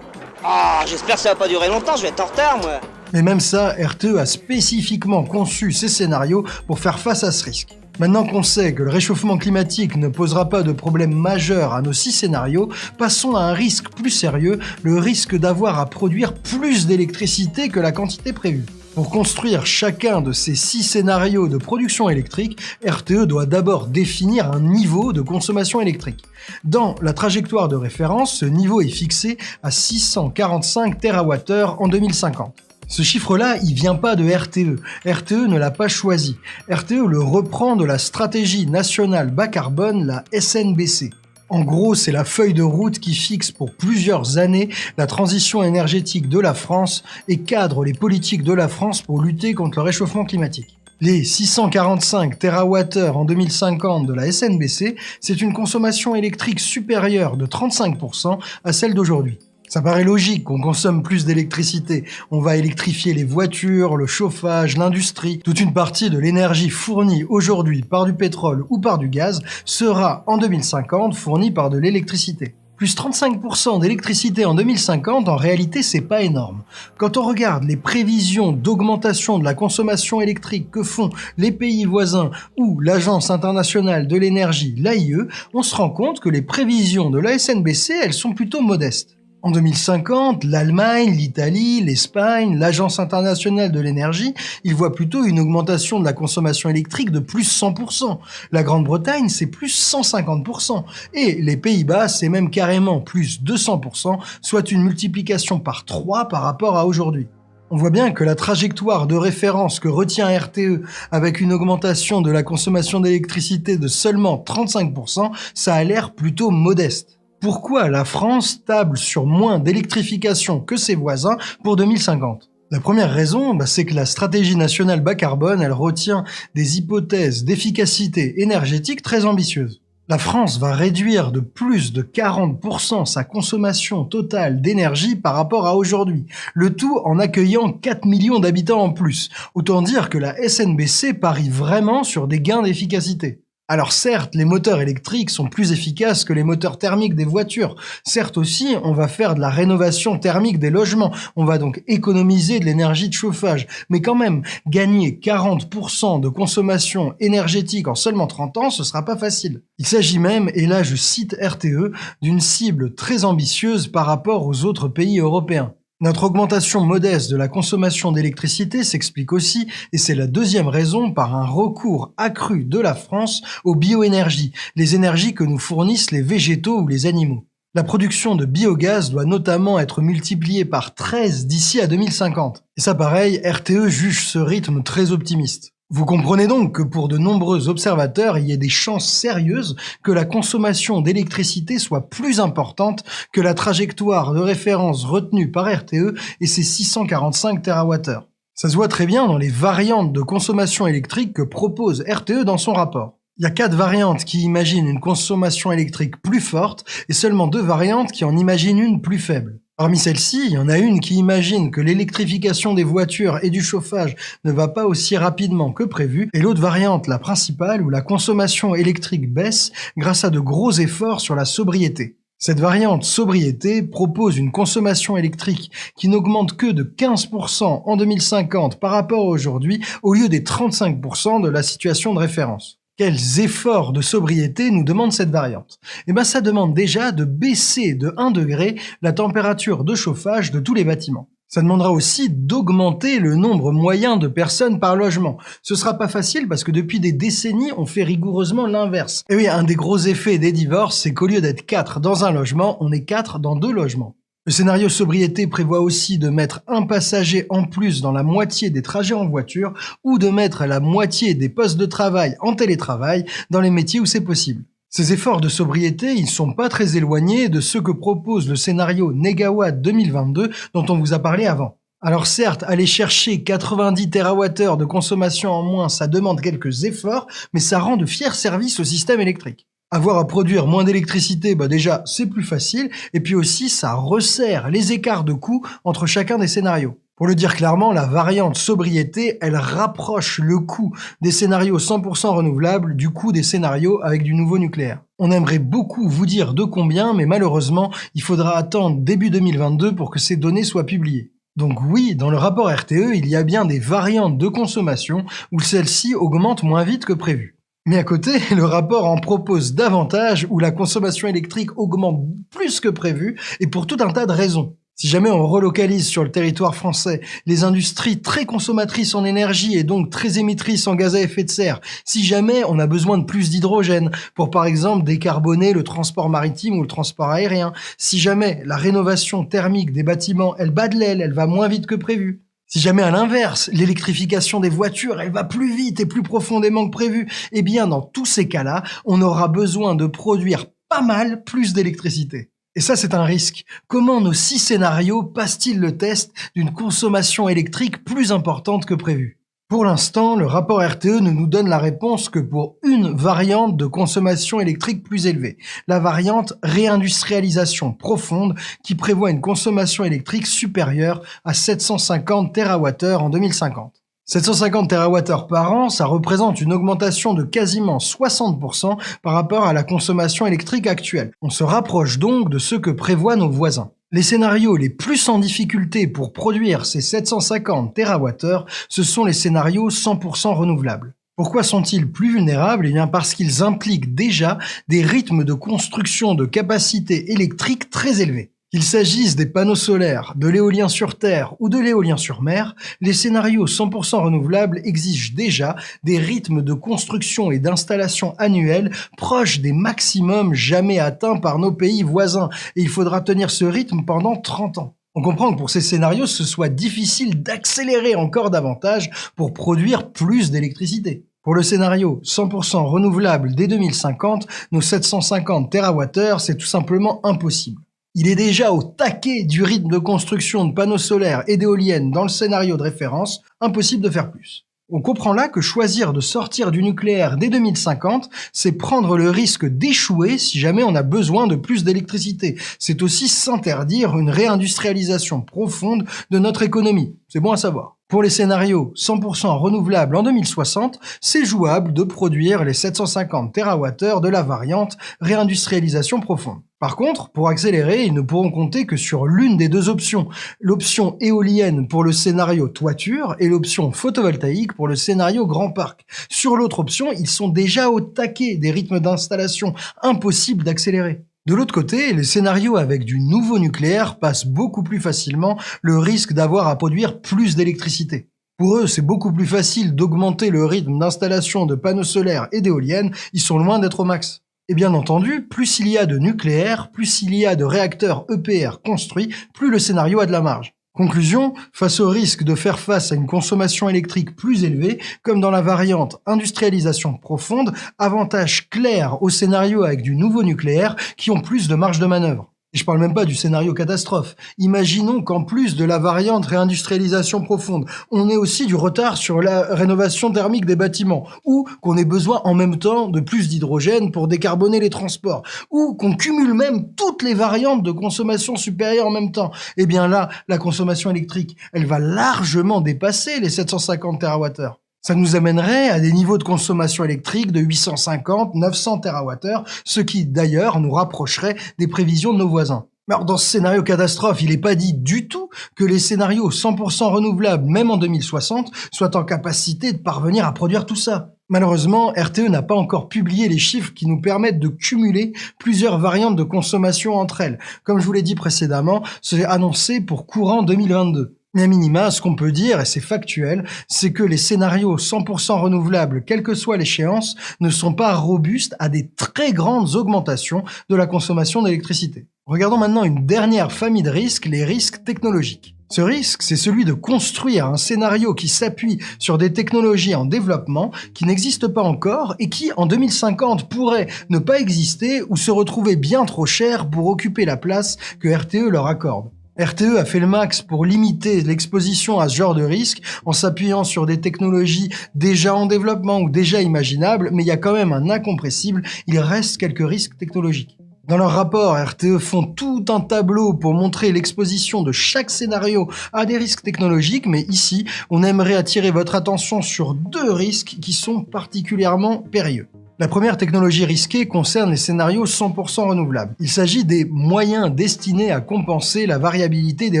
Ah, j'espère que ça va pas durer longtemps, je vais être en retard, moi. Mais même ça, RTE a spécifiquement conçu ces scénarios pour faire face à ce risque. Maintenant qu'on sait que le réchauffement climatique ne posera pas de problème majeur à nos 6 scénarios, passons à un risque plus sérieux, le risque d'avoir à produire plus d'électricité que la quantité prévue. Pour construire chacun de ces 6 scénarios de production électrique, RTE doit d'abord définir un niveau de consommation électrique. Dans la trajectoire de référence, ce niveau est fixé à 645 TWh en 2050. Ce chiffre-là, il vient pas de RTE. RTE ne l'a pas choisi. RTE le reprend de la stratégie nationale bas carbone, la SNBC. En gros, c'est la feuille de route qui fixe pour plusieurs années la transition énergétique de la France et cadre les politiques de la France pour lutter contre le réchauffement climatique. Les 645 TWh en 2050 de la SNBC, c'est une consommation électrique supérieure de 35% à celle d'aujourd'hui. Ça paraît logique qu'on consomme plus d'électricité. On va électrifier les voitures, le chauffage, l'industrie. Toute une partie de l'énergie fournie aujourd'hui par du pétrole ou par du gaz sera en 2050 fournie par de l'électricité. Plus 35% d'électricité en 2050, en réalité, c'est pas énorme. Quand on regarde les prévisions d'augmentation de la consommation électrique que font les pays voisins ou l'Agence internationale de l'énergie, l'AIE, on se rend compte que les prévisions de la SNBC, elles sont plutôt modestes. En 2050, l'Allemagne, l'Italie, l'Espagne, l'Agence internationale de l'énergie, ils voient plutôt une augmentation de la consommation électrique de plus 100%. La Grande-Bretagne, c'est plus 150%. Et les Pays-Bas, c'est même carrément plus 200%, soit une multiplication par 3 par rapport à aujourd'hui. On voit bien que la trajectoire de référence que retient RTE avec une augmentation de la consommation d'électricité de seulement 35%, ça a l'air plutôt modeste. Pourquoi la France table sur moins d'électrification que ses voisins pour 2050 ? La première raison, c'est que la stratégie nationale bas carbone, elle retient des hypothèses d'efficacité énergétique très ambitieuses. La France va réduire de plus de 40% sa consommation totale d'énergie par rapport à aujourd'hui, le tout en accueillant 4 millions d'habitants en plus. Autant dire que la SNBC parie vraiment sur des gains d'efficacité. Alors certes, les moteurs électriques sont plus efficaces que les moteurs thermiques des voitures. Certes aussi, on va faire de la rénovation thermique des logements. On va donc économiser de l'énergie de chauffage. Mais quand même, gagner 40% de consommation énergétique en seulement 30 ans, ce sera pas facile. Il s'agit même, et là je cite RTE, d'une cible très ambitieuse par rapport aux autres pays européens. Notre augmentation modeste de la consommation d'électricité s'explique aussi, et c'est la deuxième raison, par un recours accru de la France aux bioénergies, les énergies que nous fournissent les végétaux ou les animaux. La production de biogaz doit notamment être multipliée par 13 d'ici à 2050. Et ça pareil, RTE juge ce rythme très optimiste. Vous comprenez donc que pour de nombreux observateurs, il y a des chances sérieuses que la consommation d'électricité soit plus importante que la trajectoire de référence retenue par RTE et ses 645 TWh. Ça se voit très bien dans les variantes de consommation électrique que propose RTE dans son rapport. Il y a 4 variantes qui imaginent une consommation électrique plus forte et seulement 2 variantes qui en imaginent une plus faible. Parmi celles-ci, il y en a une qui imagine que l'électrification des voitures et du chauffage ne va pas aussi rapidement que prévu, et l'autre variante, la principale, où la consommation électrique baisse grâce à de gros efforts sur la sobriété. Cette variante sobriété propose une consommation électrique qui n'augmente que de 15% en 2050 par rapport à aujourd'hui, au lieu des 35% de la situation de référence. Quels efforts de sobriété nous demande cette variante ? Ça demande déjà de baisser de 1 degré la température de chauffage de tous les bâtiments. Ça demandera aussi d'augmenter le nombre moyen de personnes par logement. Ce sera pas facile parce que depuis des décennies, on fait rigoureusement l'inverse. Et oui, un des gros effets des divorces, c'est qu'au lieu d'être 4 dans un logement, on est 4 dans 2 logements. Le scénario sobriété prévoit aussi de mettre un passager en plus dans la moitié des trajets en voiture ou de mettre la moitié des postes de travail en télétravail dans les métiers où c'est possible. Ces efforts de sobriété, ils sont pas très éloignés de ceux que propose le scénario Négawatt 2022 dont on vous a parlé avant. Alors certes, aller chercher 90 TWh de consommation en moins, ça demande quelques efforts, mais ça rend de fiers services au système électrique. Avoir à produire moins d'électricité, déjà, c'est plus facile, et puis aussi, ça resserre les écarts de coûts entre chacun des scénarios. Pour le dire clairement, la variante sobriété, elle rapproche le coût des scénarios 100% renouvelables du coût des scénarios avec du nouveau nucléaire. On aimerait beaucoup vous dire de combien, mais malheureusement, il faudra attendre début 2022 pour que ces données soient publiées. Donc oui, dans le rapport RTE, il y a bien des variantes de consommation où celles-ci augmentent moins vite que prévu. Mais à côté, le rapport en propose davantage où la consommation électrique augmente plus que prévu et pour tout un tas de raisons. Si jamais on relocalise sur le territoire français les industries très consommatrices en énergie et donc très émettrices en gaz à effet de serre, si jamais on a besoin de plus d'hydrogène pour par exemple décarboner le transport maritime ou le transport aérien, si jamais la rénovation thermique des bâtiments, elle bat de l'aile, elle va moins vite que prévu. Si jamais à l'inverse, l'électrification des voitures, elle va plus vite et plus profondément que prévu, eh bien dans tous ces cas-là, on aura besoin de produire pas mal plus d'électricité. Et ça, c'est un risque. Comment nos 6 scénarios passent-ils le test d'une consommation électrique plus importante que prévu ? Pour l'instant, le rapport RTE ne nous donne la réponse que pour une variante de consommation électrique plus élevée, la variante réindustrialisation profonde qui prévoit une consommation électrique supérieure à 750 TWh en 2050. 750 TWh par an, ça représente une augmentation de quasiment 60% par rapport à la consommation électrique actuelle. On se rapproche donc de ce que prévoient nos voisins. Les scénarios les plus en difficulté pour produire ces 750 TWh, ce sont les scénarios 100% renouvelables. Pourquoi sont-ils plus vulnérables ? Eh bien parce qu'ils impliquent déjà des rythmes de construction de capacités électriques très élevés. Qu'il s'agisse des panneaux solaires, de l'éolien sur terre ou de l'éolien sur mer, les scénarios 100% renouvelables exigent déjà des rythmes de construction et d'installation annuels proches des maximums jamais atteints par nos pays voisins. Et il faudra tenir ce rythme pendant 30 ans. On comprend que pour ces scénarios, ce soit difficile d'accélérer encore davantage pour produire plus d'électricité. Pour le scénario 100% renouvelable dès 2050, nos 750 TWh, c'est tout simplement impossible. Il est déjà au taquet du rythme de construction de panneaux solaires et d'éoliennes dans le scénario de référence, impossible de faire plus. On comprend là que choisir de sortir du nucléaire dès 2050, c'est prendre le risque d'échouer si jamais on a besoin de plus d'électricité. C'est aussi s'interdire une réindustrialisation profonde de notre économie. C'est bon à savoir. Pour les scénarios 100% renouvelables en 2060, c'est jouable de produire les 750 TWh de la variante réindustrialisation profonde. Par contre, pour accélérer, ils ne pourront compter que sur l'une des deux options, l'option éolienne pour le scénario toiture et l'option photovoltaïque pour le scénario grand parc. Sur l'autre option, ils sont déjà au taquet des rythmes d'installation, impossible d'accélérer. De l'autre côté, les scénarios avec du nouveau nucléaire passent beaucoup plus facilement le risque d'avoir à produire plus d'électricité. Pour eux, c'est beaucoup plus facile d'augmenter le rythme d'installation de panneaux solaires et d'éoliennes, ils sont loin d'être au max. Et bien entendu, plus il y a de nucléaire, plus il y a de réacteurs EPR construits, plus le scénario a de la marge. Conclusion, face au risque de faire face à une consommation électrique plus élevée, comme dans la variante industrialisation profonde, avantage clair aux scénarios avec du nouveau nucléaire qui ont plus de marge de manœuvre. Et je parle même pas du scénario catastrophe. Imaginons qu'en plus de la variante réindustrialisation profonde, on ait aussi du retard sur la rénovation thermique des bâtiments, ou qu'on ait besoin en même temps de plus d'hydrogène pour décarboner les transports, ou qu'on cumule même toutes les variantes de consommation supérieure en même temps. Eh bien là, la consommation électrique, elle va largement dépasser les 750 TWh. Ça nous amènerait à des niveaux de consommation électrique de 850-900 TWh, ce qui d'ailleurs nous rapprocherait des prévisions de nos voisins. Alors dans ce scénario catastrophe, il n'est pas dit du tout que les scénarios 100% renouvelables, même en 2060, soient en capacité de parvenir à produire tout ça. Malheureusement, RTE n'a pas encore publié les chiffres qui nous permettent de cumuler plusieurs variantes de consommation entre elles. Comme je vous l'ai dit précédemment, c'est annoncé pour courant 2022. Mais à minima, ce qu'on peut dire, et c'est factuel, c'est que les scénarios 100% renouvelables, quelle que soit l'échéance, ne sont pas robustes à des très grandes augmentations de la consommation d'électricité. Regardons maintenant une dernière famille de risques, les risques technologiques. Ce risque, c'est celui de construire un scénario qui s'appuie sur des technologies en développement qui n'existent pas encore et qui, en 2050, pourraient ne pas exister ou se retrouver bien trop chères pour occuper la place que RTE leur accorde. RTE a fait le max pour limiter l'exposition à ce genre de risque en s'appuyant sur des technologies déjà en développement ou déjà imaginables, mais il y a quand même un incompressible, il reste quelques risques technologiques. Dans leur rapport, RTE font tout un tableau pour montrer l'exposition de chaque scénario à des risques technologiques, mais ici, on aimerait attirer votre attention sur 2 risques qui sont particulièrement périlleux. La première technologie risquée concerne les scénarios 100% renouvelables. Il s'agit des moyens destinés à compenser la variabilité des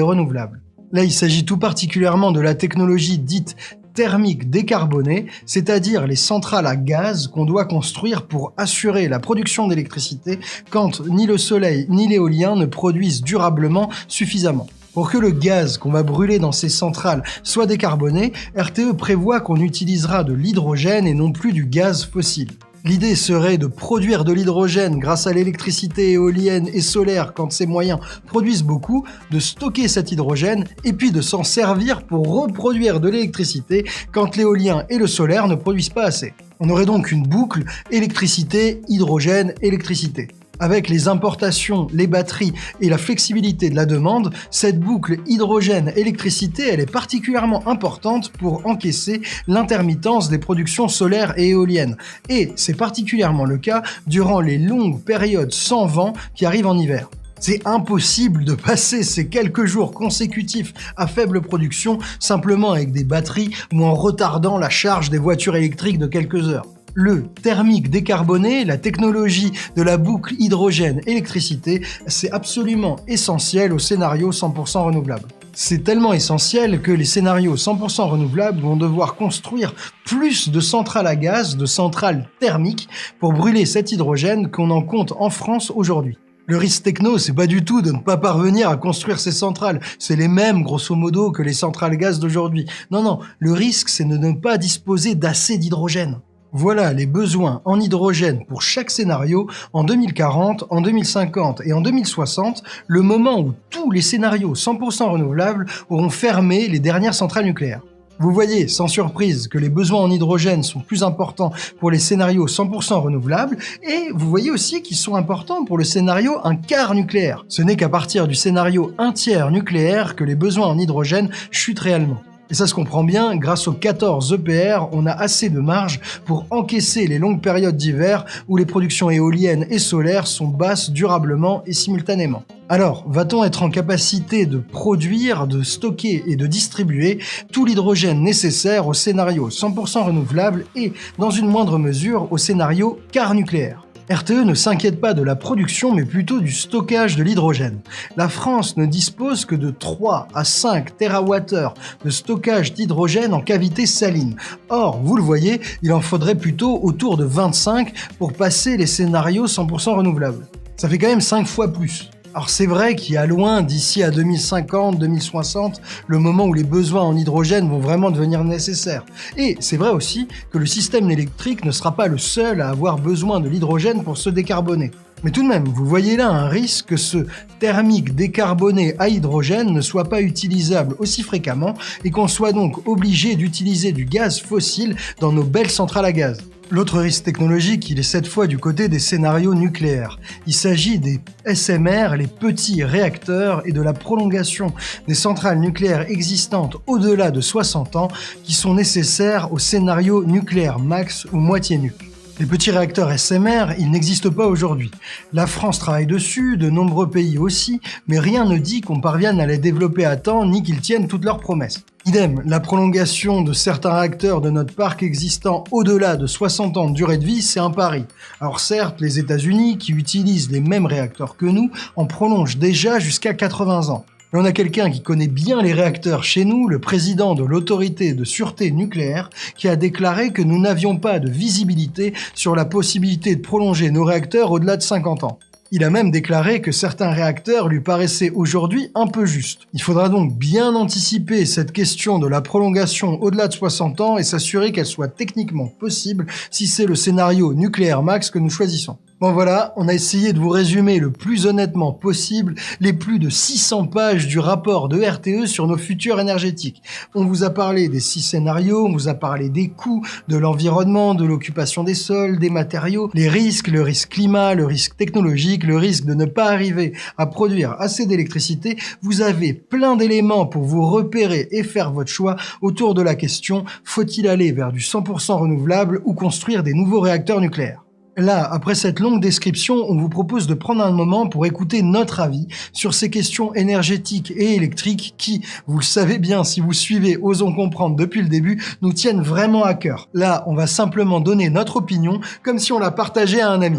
renouvelables. Là, il s'agit tout particulièrement de la technologie dite thermique décarbonée, c'est-à-dire les centrales à gaz qu'on doit construire pour assurer la production d'électricité quand ni le soleil ni l'éolien ne produisent durablement suffisamment. Pour que le gaz qu'on va brûler dans ces centrales soit décarboné, RTE prévoit qu'on utilisera de l'hydrogène et non plus du gaz fossile. L'idée serait de produire de l'hydrogène grâce à l'électricité éolienne et solaire quand ces moyens produisent beaucoup, de stocker cet hydrogène et puis de s'en servir pour reproduire de l'électricité quand l'éolien et le solaire ne produisent pas assez. On aurait donc une boucle électricité, hydrogène, électricité. Avec les importations, les batteries et la flexibilité de la demande, cette boucle hydrogène-électricité, elle est particulièrement importante pour encaisser l'intermittence des productions solaires et éoliennes. Et c'est particulièrement le cas durant les longues périodes sans vent qui arrivent en hiver. C'est impossible de passer ces quelques jours consécutifs à faible production simplement avec des batteries ou en retardant la charge des voitures électriques de quelques heures. Le thermique décarboné, la technologie de la boucle hydrogène-électricité, c'est absolument essentiel au scénario 100% renouvelable. C'est tellement essentiel que les scénarios 100% renouvelables vont devoir construire plus de centrales à gaz, de centrales thermiques, pour brûler cet hydrogène qu'on en compte en France aujourd'hui. Le risque techno, c'est pas du tout de ne pas parvenir à construire ces centrales. C'est les mêmes, grosso modo, que les centrales gaz d'aujourd'hui. Non, le risque, c'est de ne pas disposer d'assez d'hydrogène. Voilà les besoins en hydrogène pour chaque scénario en 2040, en 2050 et en 2060, le moment où tous les scénarios 100% renouvelables auront fermé les dernières centrales nucléaires. Vous voyez, sans surprise, que les besoins en hydrogène sont plus importants pour les scénarios 100% renouvelables, et vous voyez aussi qu'ils sont importants pour le scénario 1/4 nucléaire. Ce n'est qu'à partir du scénario 1/3 nucléaire que les besoins en hydrogène chutent réellement. Et ça se comprend bien, grâce aux 14 EPR, on a assez de marge pour encaisser les longues périodes d'hiver où les productions éoliennes et solaires sont basses durablement et simultanément. Alors, va-t-on être en capacité de produire, de stocker et de distribuer tout l'hydrogène nécessaire au scénario 100% renouvelable et, dans une moindre mesure, au scénario quart nucléaire ? RTE ne s'inquiète pas de la production, mais plutôt du stockage de l'hydrogène. La France ne dispose que de 3 à 5 TWh de stockage d'hydrogène en cavité saline. Or, vous le voyez, il en faudrait plutôt autour de 25 pour passer les scénarios 100% renouvelables. Ça fait quand même 5 fois plus. Alors c'est vrai qu'il y a loin, d'ici à 2050, 2060, le moment où les besoins en hydrogène vont vraiment devenir nécessaires. Et c'est vrai aussi que le système électrique ne sera pas le seul à avoir besoin de l'hydrogène pour se décarboner. Mais tout de même, vous voyez là un risque que ce thermique décarboné à hydrogène ne soit pas utilisable aussi fréquemment et qu'on soit donc obligé d'utiliser du gaz fossile dans nos belles centrales à gaz. L'autre risque technologique, il est cette fois du côté des scénarios nucléaires. Il s'agit des SMR, les petits réacteurs, et de la prolongation des centrales nucléaires existantes au-delà de 60 ans qui sont nécessaires au scénario nucléaire max ou moitié nuc. Les petits réacteurs SMR, ils n'existent pas aujourd'hui. La France travaille dessus, de nombreux pays aussi, mais rien ne dit qu'on parvienne à les développer à temps ni qu'ils tiennent toutes leurs promesses. Idem, la prolongation de certains réacteurs de notre parc existant au-delà de 60 ans de durée de vie, c'est un pari. Alors certes, les États-Unis, qui utilisent les mêmes réacteurs que nous, en prolongent déjà jusqu'à 80 ans. Mais on a quelqu'un qui connaît bien les réacteurs chez nous, le président de l'autorité de sûreté nucléaire, qui a déclaré que nous n'avions pas de visibilité sur la possibilité de prolonger nos réacteurs au-delà de 50 ans. Il a même déclaré que certains réacteurs lui paraissaient aujourd'hui un peu justes. Il faudra donc bien anticiper cette question de la prolongation au-delà de 60 ans et s'assurer qu'elle soit techniquement possible si c'est le scénario nucléaire max que nous choisissons. Bon voilà, on a essayé de vous résumer le plus honnêtement possible les plus de 600 pages du rapport de RTE sur nos futurs énergétiques. On vous a parlé des 6 scénarios, on vous a parlé des coûts, de l'environnement, de l'occupation des sols, des matériaux, les risques, le risque climat, le risque technologique, le risque de ne pas arriver à produire assez d'électricité. Vous avez plein d'éléments pour vous repérer et faire votre choix autour de la question « Faut-il aller vers du 100% renouvelable ou construire des nouveaux réacteurs nucléaires ?» Là, après cette longue description, on vous propose de prendre un moment pour écouter notre avis sur ces questions énergétiques et électriques qui, vous le savez bien si vous suivez Osons comprendre depuis le début, nous tiennent vraiment à cœur. Là, on va simplement donner notre opinion comme si on la partageait à un ami.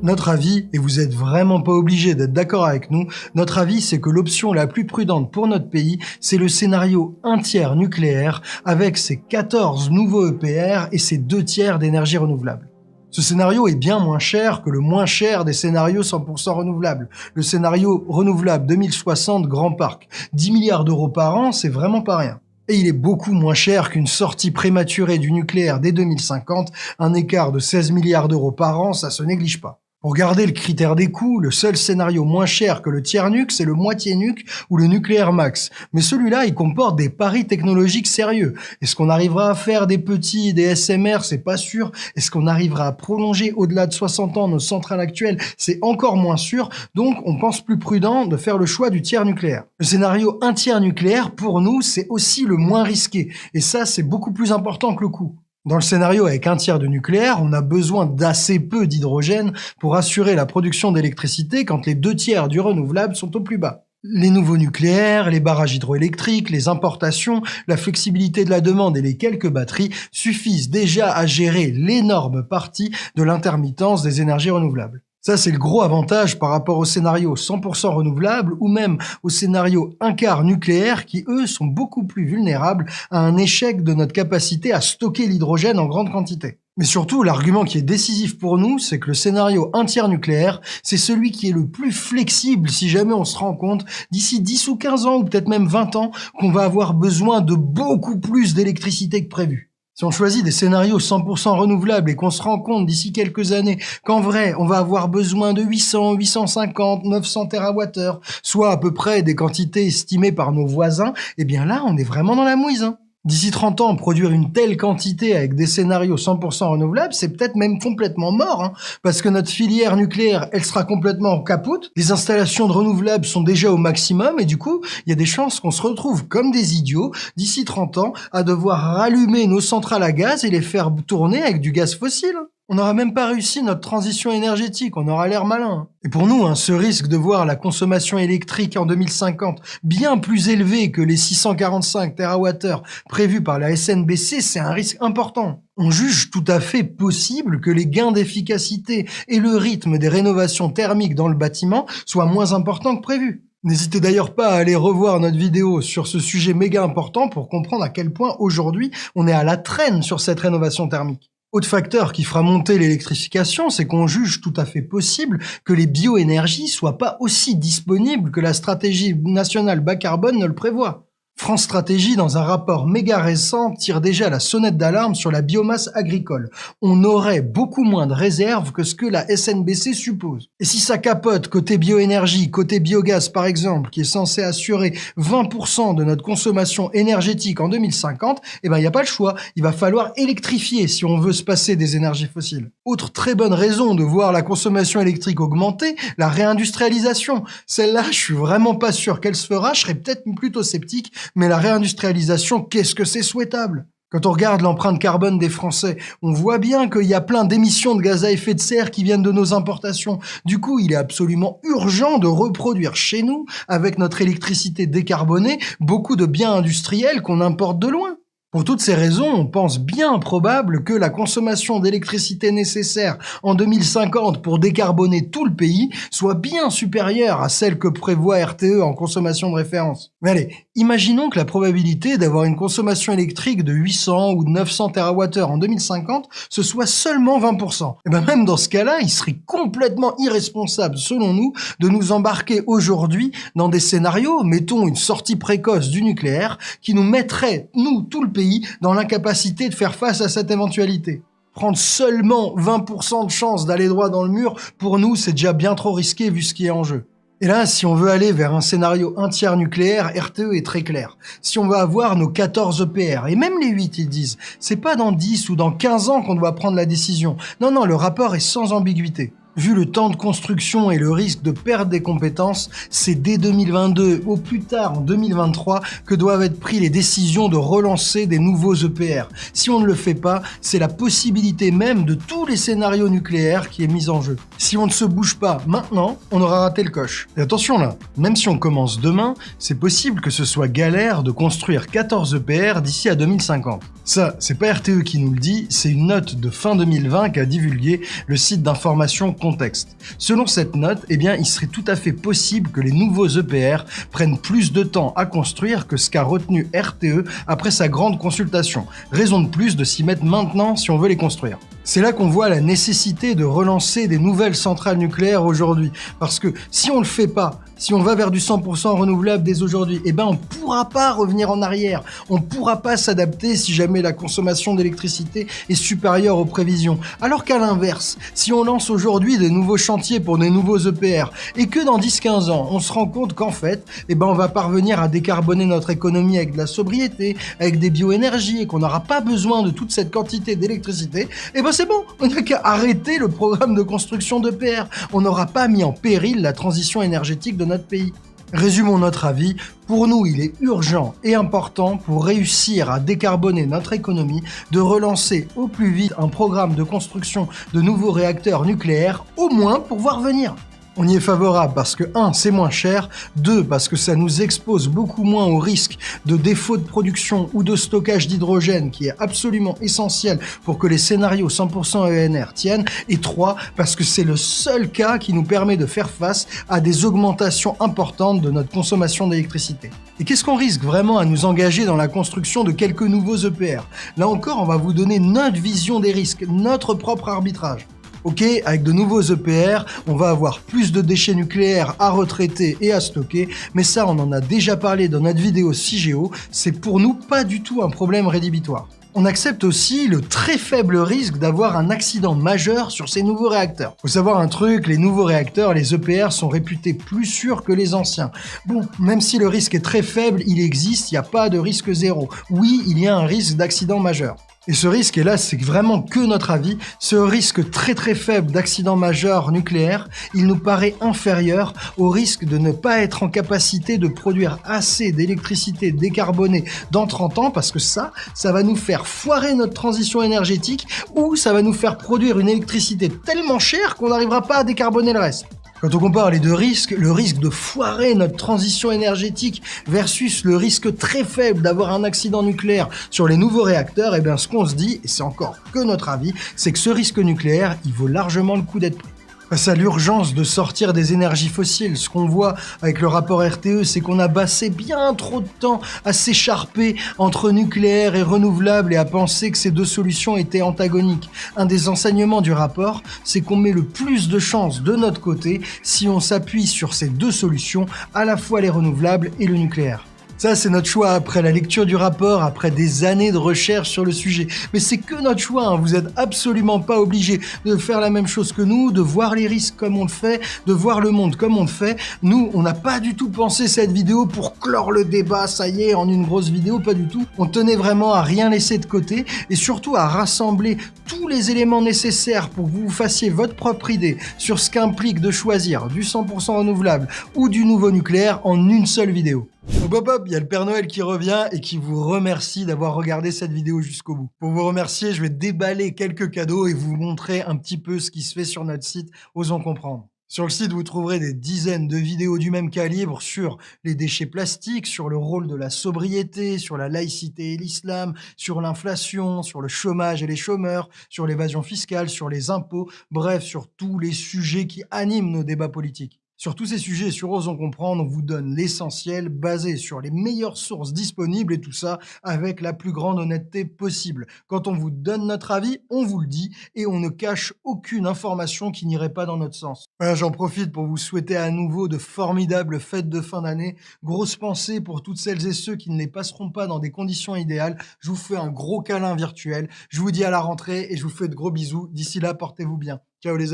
Notre avis, et vous êtes vraiment pas obligé d'être d'accord avec nous, notre avis c'est que l'option la plus prudente pour notre pays, c'est le scénario 1 tiers nucléaire avec ses 14 nouveaux EPR et ses 2 tiers d'énergie renouvelable. Ce scénario est bien moins cher que le moins cher des scénarios 100% renouvelables. Le scénario renouvelable 2060 Grand Parc. 10 milliards d'euros par an, c'est vraiment pas rien. Et il est beaucoup moins cher qu'une sortie prématurée du nucléaire dès 2050, un écart de 16 milliards d'euros par an, ça se néglige pas. Pour garder le critère des coûts, le seul scénario moins cher que le tiers nuc, c'est le moitié nuc ou le nucléaire max. Mais celui-là, il comporte des paris technologiques sérieux. Est-ce qu'on arrivera à faire des petits, des SMR? C'est pas sûr. Est-ce qu'on arrivera à prolonger au-delà de 60 ans nos centrales actuelles? C'est encore moins sûr. Donc, on pense plus prudent de faire le choix du tiers nucléaire. Le scénario 1 tiers nucléaire, pour nous, c'est aussi le moins risqué. Et ça, c'est beaucoup plus important que le coût. Dans le scénario avec 1 tiers de nucléaire, on a besoin d'assez peu d'hydrogène pour assurer la production d'électricité quand les 2 tiers du renouvelable sont au plus bas. Les nouveaux nucléaires, les barrages hydroélectriques, les importations, la flexibilité de la demande et les quelques batteries suffisent déjà à gérer l'énorme partie de l'intermittence des énergies renouvelables. Ça, c'est le gros avantage par rapport au scénario 100% renouvelable ou même au scénario 1 quart nucléaire qui, eux, sont beaucoup plus vulnérables à un échec de notre capacité à stocker l'hydrogène en grande quantité. Mais surtout, l'argument qui est décisif pour nous, c'est que le scénario 1 tiers nucléaire, c'est celui qui est le plus flexible si jamais on se rend compte d'ici 10 ou 15 ans ou peut-être même 20 ans qu'on va avoir besoin de beaucoup plus d'électricité que prévu. Si on choisit des scénarios 100% renouvelables et qu'on se rend compte d'ici quelques années qu'en vrai, on va avoir besoin de 800, 850, 900 TWh, soit à peu près des quantités estimées par nos voisins, eh bien là, on est vraiment dans la mouise, hein. D'ici 30 ans, produire une telle quantité avec des scénarios 100% renouvelables, c'est peut-être même complètement mort, hein, parce que notre filière nucléaire, elle sera complètement en capote, les installations de renouvelables sont déjà au maximum, et du coup, il y a des chances qu'on se retrouve comme des idiots, d'ici 30 ans, à devoir rallumer nos centrales à gaz et les faire tourner avec du gaz fossile. On n'aura même pas réussi notre transition énergétique, on aura l'air malin. Et pour nous, ce risque de voir la consommation électrique en 2050 bien plus élevée que les 645 TWh prévus par la SNBC, c'est un risque important. On juge tout à fait possible que les gains d'efficacité et le rythme des rénovations thermiques dans le bâtiment soient moins importants que prévu. N'hésitez d'ailleurs pas à aller revoir notre vidéo sur ce sujet méga important pour comprendre à quel point aujourd'hui on est à la traîne sur cette rénovation thermique. Autre facteur qui fera monter l'électrification, c'est qu'on juge tout à fait possible que les bioénergies soient pas aussi disponibles que la stratégie nationale bas carbone ne le prévoit. France Stratégie, dans un rapport méga récent, tire déjà la sonnette d'alarme sur la biomasse agricole. On aurait beaucoup moins de réserves que ce que la SNBC suppose. Et si ça capote côté bioénergie, côté biogaz par exemple, qui est censé assurer 20% de notre consommation énergétique en 2050, eh ben il n'y a pas le choix. Il va falloir électrifier si on veut se passer des énergies fossiles. Autre très bonne raison de voir la consommation électrique augmenter, la réindustrialisation. Celle-là, je suis vraiment pas sûr qu'elle se fera, je serais peut-être plutôt sceptique, mais la réindustrialisation, qu'est-ce que c'est souhaitable? Quand on regarde l'empreinte carbone des Français, on voit bien qu'il y a plein d'émissions de gaz à effet de serre qui viennent de nos importations. Du coup, il est absolument urgent de reproduire chez nous, avec notre électricité décarbonée, beaucoup de biens industriels qu'on importe de loin. Pour toutes ces raisons, on pense bien probable que la consommation d'électricité nécessaire en 2050 pour décarboner tout le pays soit bien supérieure à celle que prévoit RTE en consommation de référence. Mais allez, imaginons que la probabilité d'avoir une consommation électrique de 800 ou de 900 TWh en 2050, ce soit seulement 20%. Et ben même dans ce cas-là, il serait complètement irresponsable, selon nous, de nous embarquer aujourd'hui dans des scénarios, mettons une sortie précoce du nucléaire, qui nous mettrait, nous, tout le pays, dans l'incapacité de faire face à cette éventualité. Prendre seulement 20% de chance d'aller droit dans le mur, pour nous, c'est déjà bien trop risqué vu ce qui est en jeu. Et là, si on veut aller vers un scénario un tiers nucléaire, RTE est très clair. Si on veut avoir nos 14 EPR, et même les 8, ils disent, c'est pas dans 10 ou dans 15 ans qu'on doit prendre la décision. Non, le rapport est sans ambiguïté. Vu le temps de construction et le risque de perte des compétences, c'est dès 2022, au plus tard en 2023, que doivent être prises les décisions de relancer des nouveaux EPR. Si on ne le fait pas, c'est la possibilité même de tous les scénarios nucléaires qui est mise en jeu. Si on ne se bouge pas maintenant, on aura raté le coche. Et attention là, même si on commence demain, c'est possible que ce soit galère de construire 14 EPR d'ici à 2050. Ça, c'est pas RTE qui nous le dit, c'est une note de fin 2020 qu'a divulgué le site d'information Contexte. Selon cette note, il serait tout à fait possible que les nouveaux EPR prennent plus de temps à construire que ce qu'a retenu RTE après sa grande consultation. Raison de plus de s'y mettre maintenant si on veut les construire. C'est là qu'on voit la nécessité de relancer des nouvelles centrales nucléaires aujourd'hui. Parce que si on le fait pas, si on va vers du 100% renouvelable dès aujourd'hui, on pourra pas revenir en arrière. On pourra pas s'adapter si jamais la consommation d'électricité est supérieure aux prévisions. Alors qu'à l'inverse, si on lance aujourd'hui des nouveaux chantiers pour des nouveaux EPR et que dans 10-15 ans, on se rend compte qu'en fait, on va parvenir à décarboner notre économie avec de la sobriété, avec des bioénergies et qu'on n'aura pas besoin de toute cette quantité d'électricité, c'est bon, on n'a qu'à arrêter le programme de construction d'EPR. On n'aura pas mis en péril la transition énergétique de notre pays. Résumons notre avis. Pour nous, il est urgent et important pour réussir à décarboner notre économie de relancer au plus vite un programme de construction de nouveaux réacteurs nucléaires, au moins pour voir venir. On y est favorable parce que 1, c'est moins cher, 2, parce que ça nous expose beaucoup moins au risque de défaut de production ou de stockage d'hydrogène qui est absolument essentiel pour que les scénarios 100% ENR tiennent, et 3, parce que c'est le seul cas qui nous permet de faire face à des augmentations importantes de notre consommation d'électricité. Et qu'est-ce qu'on risque vraiment à nous engager dans la construction de quelques nouveaux EPR? Là encore, on va vous donner notre vision des risques, notre propre arbitrage. Ok, avec de nouveaux EPR, on va avoir plus de déchets nucléaires à retraiter et à stocker, mais ça, on en a déjà parlé dans notre vidéo CIGEO, c'est pour nous pas du tout un problème rédhibitoire. On accepte aussi le très faible risque d'avoir un accident majeur sur ces nouveaux réacteurs. Faut savoir un truc, les nouveaux réacteurs, les EPR, sont réputés plus sûrs que les anciens. Bon, même si le risque est très faible, il existe, il n'y a pas de risque zéro. Oui, il y a un risque d'accident majeur. Et ce risque, et là c'est vraiment que notre avis, ce risque très très faible d'accident majeur nucléaire, il nous paraît inférieur au risque de ne pas être en capacité de produire assez d'électricité décarbonée dans 30 ans, parce que ça va nous faire foirer notre transition énergétique, ou ça va nous faire produire une électricité tellement chère qu'on n'arrivera pas à décarboner le reste. Quand on compare les deux risques, le risque de foirer notre transition énergétique versus le risque très faible d'avoir un accident nucléaire sur les nouveaux réacteurs, ce qu'on se dit, et c'est encore que notre avis, c'est que ce risque nucléaire, il vaut largement le coup d'être pris. Face à l'urgence de sortir des énergies fossiles, ce qu'on voit avec le rapport RTE, c'est qu'on a passé bien trop de temps à s'écharper entre nucléaire et renouvelable et à penser que ces deux solutions étaient antagoniques. Un des enseignements du rapport, c'est qu'on met le plus de chances de notre côté si on s'appuie sur ces deux solutions, à la fois les renouvelables et le nucléaire. Ça, c'est notre choix après la lecture du rapport, après des années de recherche sur le sujet. Mais c'est que notre choix, hein. Vous êtes absolument pas obligés de faire la même chose que nous, de voir les risques comme on le fait, de voir le monde comme on le fait. Nous, on n'a pas du tout pensé cette vidéo pour clore le débat, ça y est, en une grosse vidéo, pas du tout. On tenait vraiment à rien laisser de côté et surtout à rassembler tous les éléments nécessaires pour que vous fassiez votre propre idée sur ce qu'implique de choisir du 100% renouvelable ou du nouveau nucléaire en une seule vidéo. Hop hop, il y a le Père Noël qui revient et qui vous remercie d'avoir regardé cette vidéo jusqu'au bout. Pour vous remercier, je vais déballer quelques cadeaux et vous montrer un petit peu ce qui se fait sur notre site Osons Comprendre. Sur le site, vous trouverez des dizaines de vidéos du même calibre sur les déchets plastiques, sur le rôle de la sobriété, sur la laïcité et l'islam, sur l'inflation, sur le chômage et les chômeurs, sur l'évasion fiscale, sur les impôts, bref, sur tous les sujets qui animent nos débats politiques. Sur tous ces sujets et sur Osons Comprendre, on vous donne l'essentiel basé sur les meilleures sources disponibles et tout ça avec la plus grande honnêteté possible. Quand on vous donne notre avis, on vous le dit et on ne cache aucune information qui n'irait pas dans notre sens. Voilà, j'en profite pour vous souhaiter à nouveau de formidables fêtes de fin d'année. Grosse pensée pour toutes celles et ceux qui ne les passeront pas dans des conditions idéales. Je vous fais un gros câlin virtuel. Je vous dis à la rentrée et je vous fais de gros bisous. D'ici là, portez-vous bien. Ciao les amis.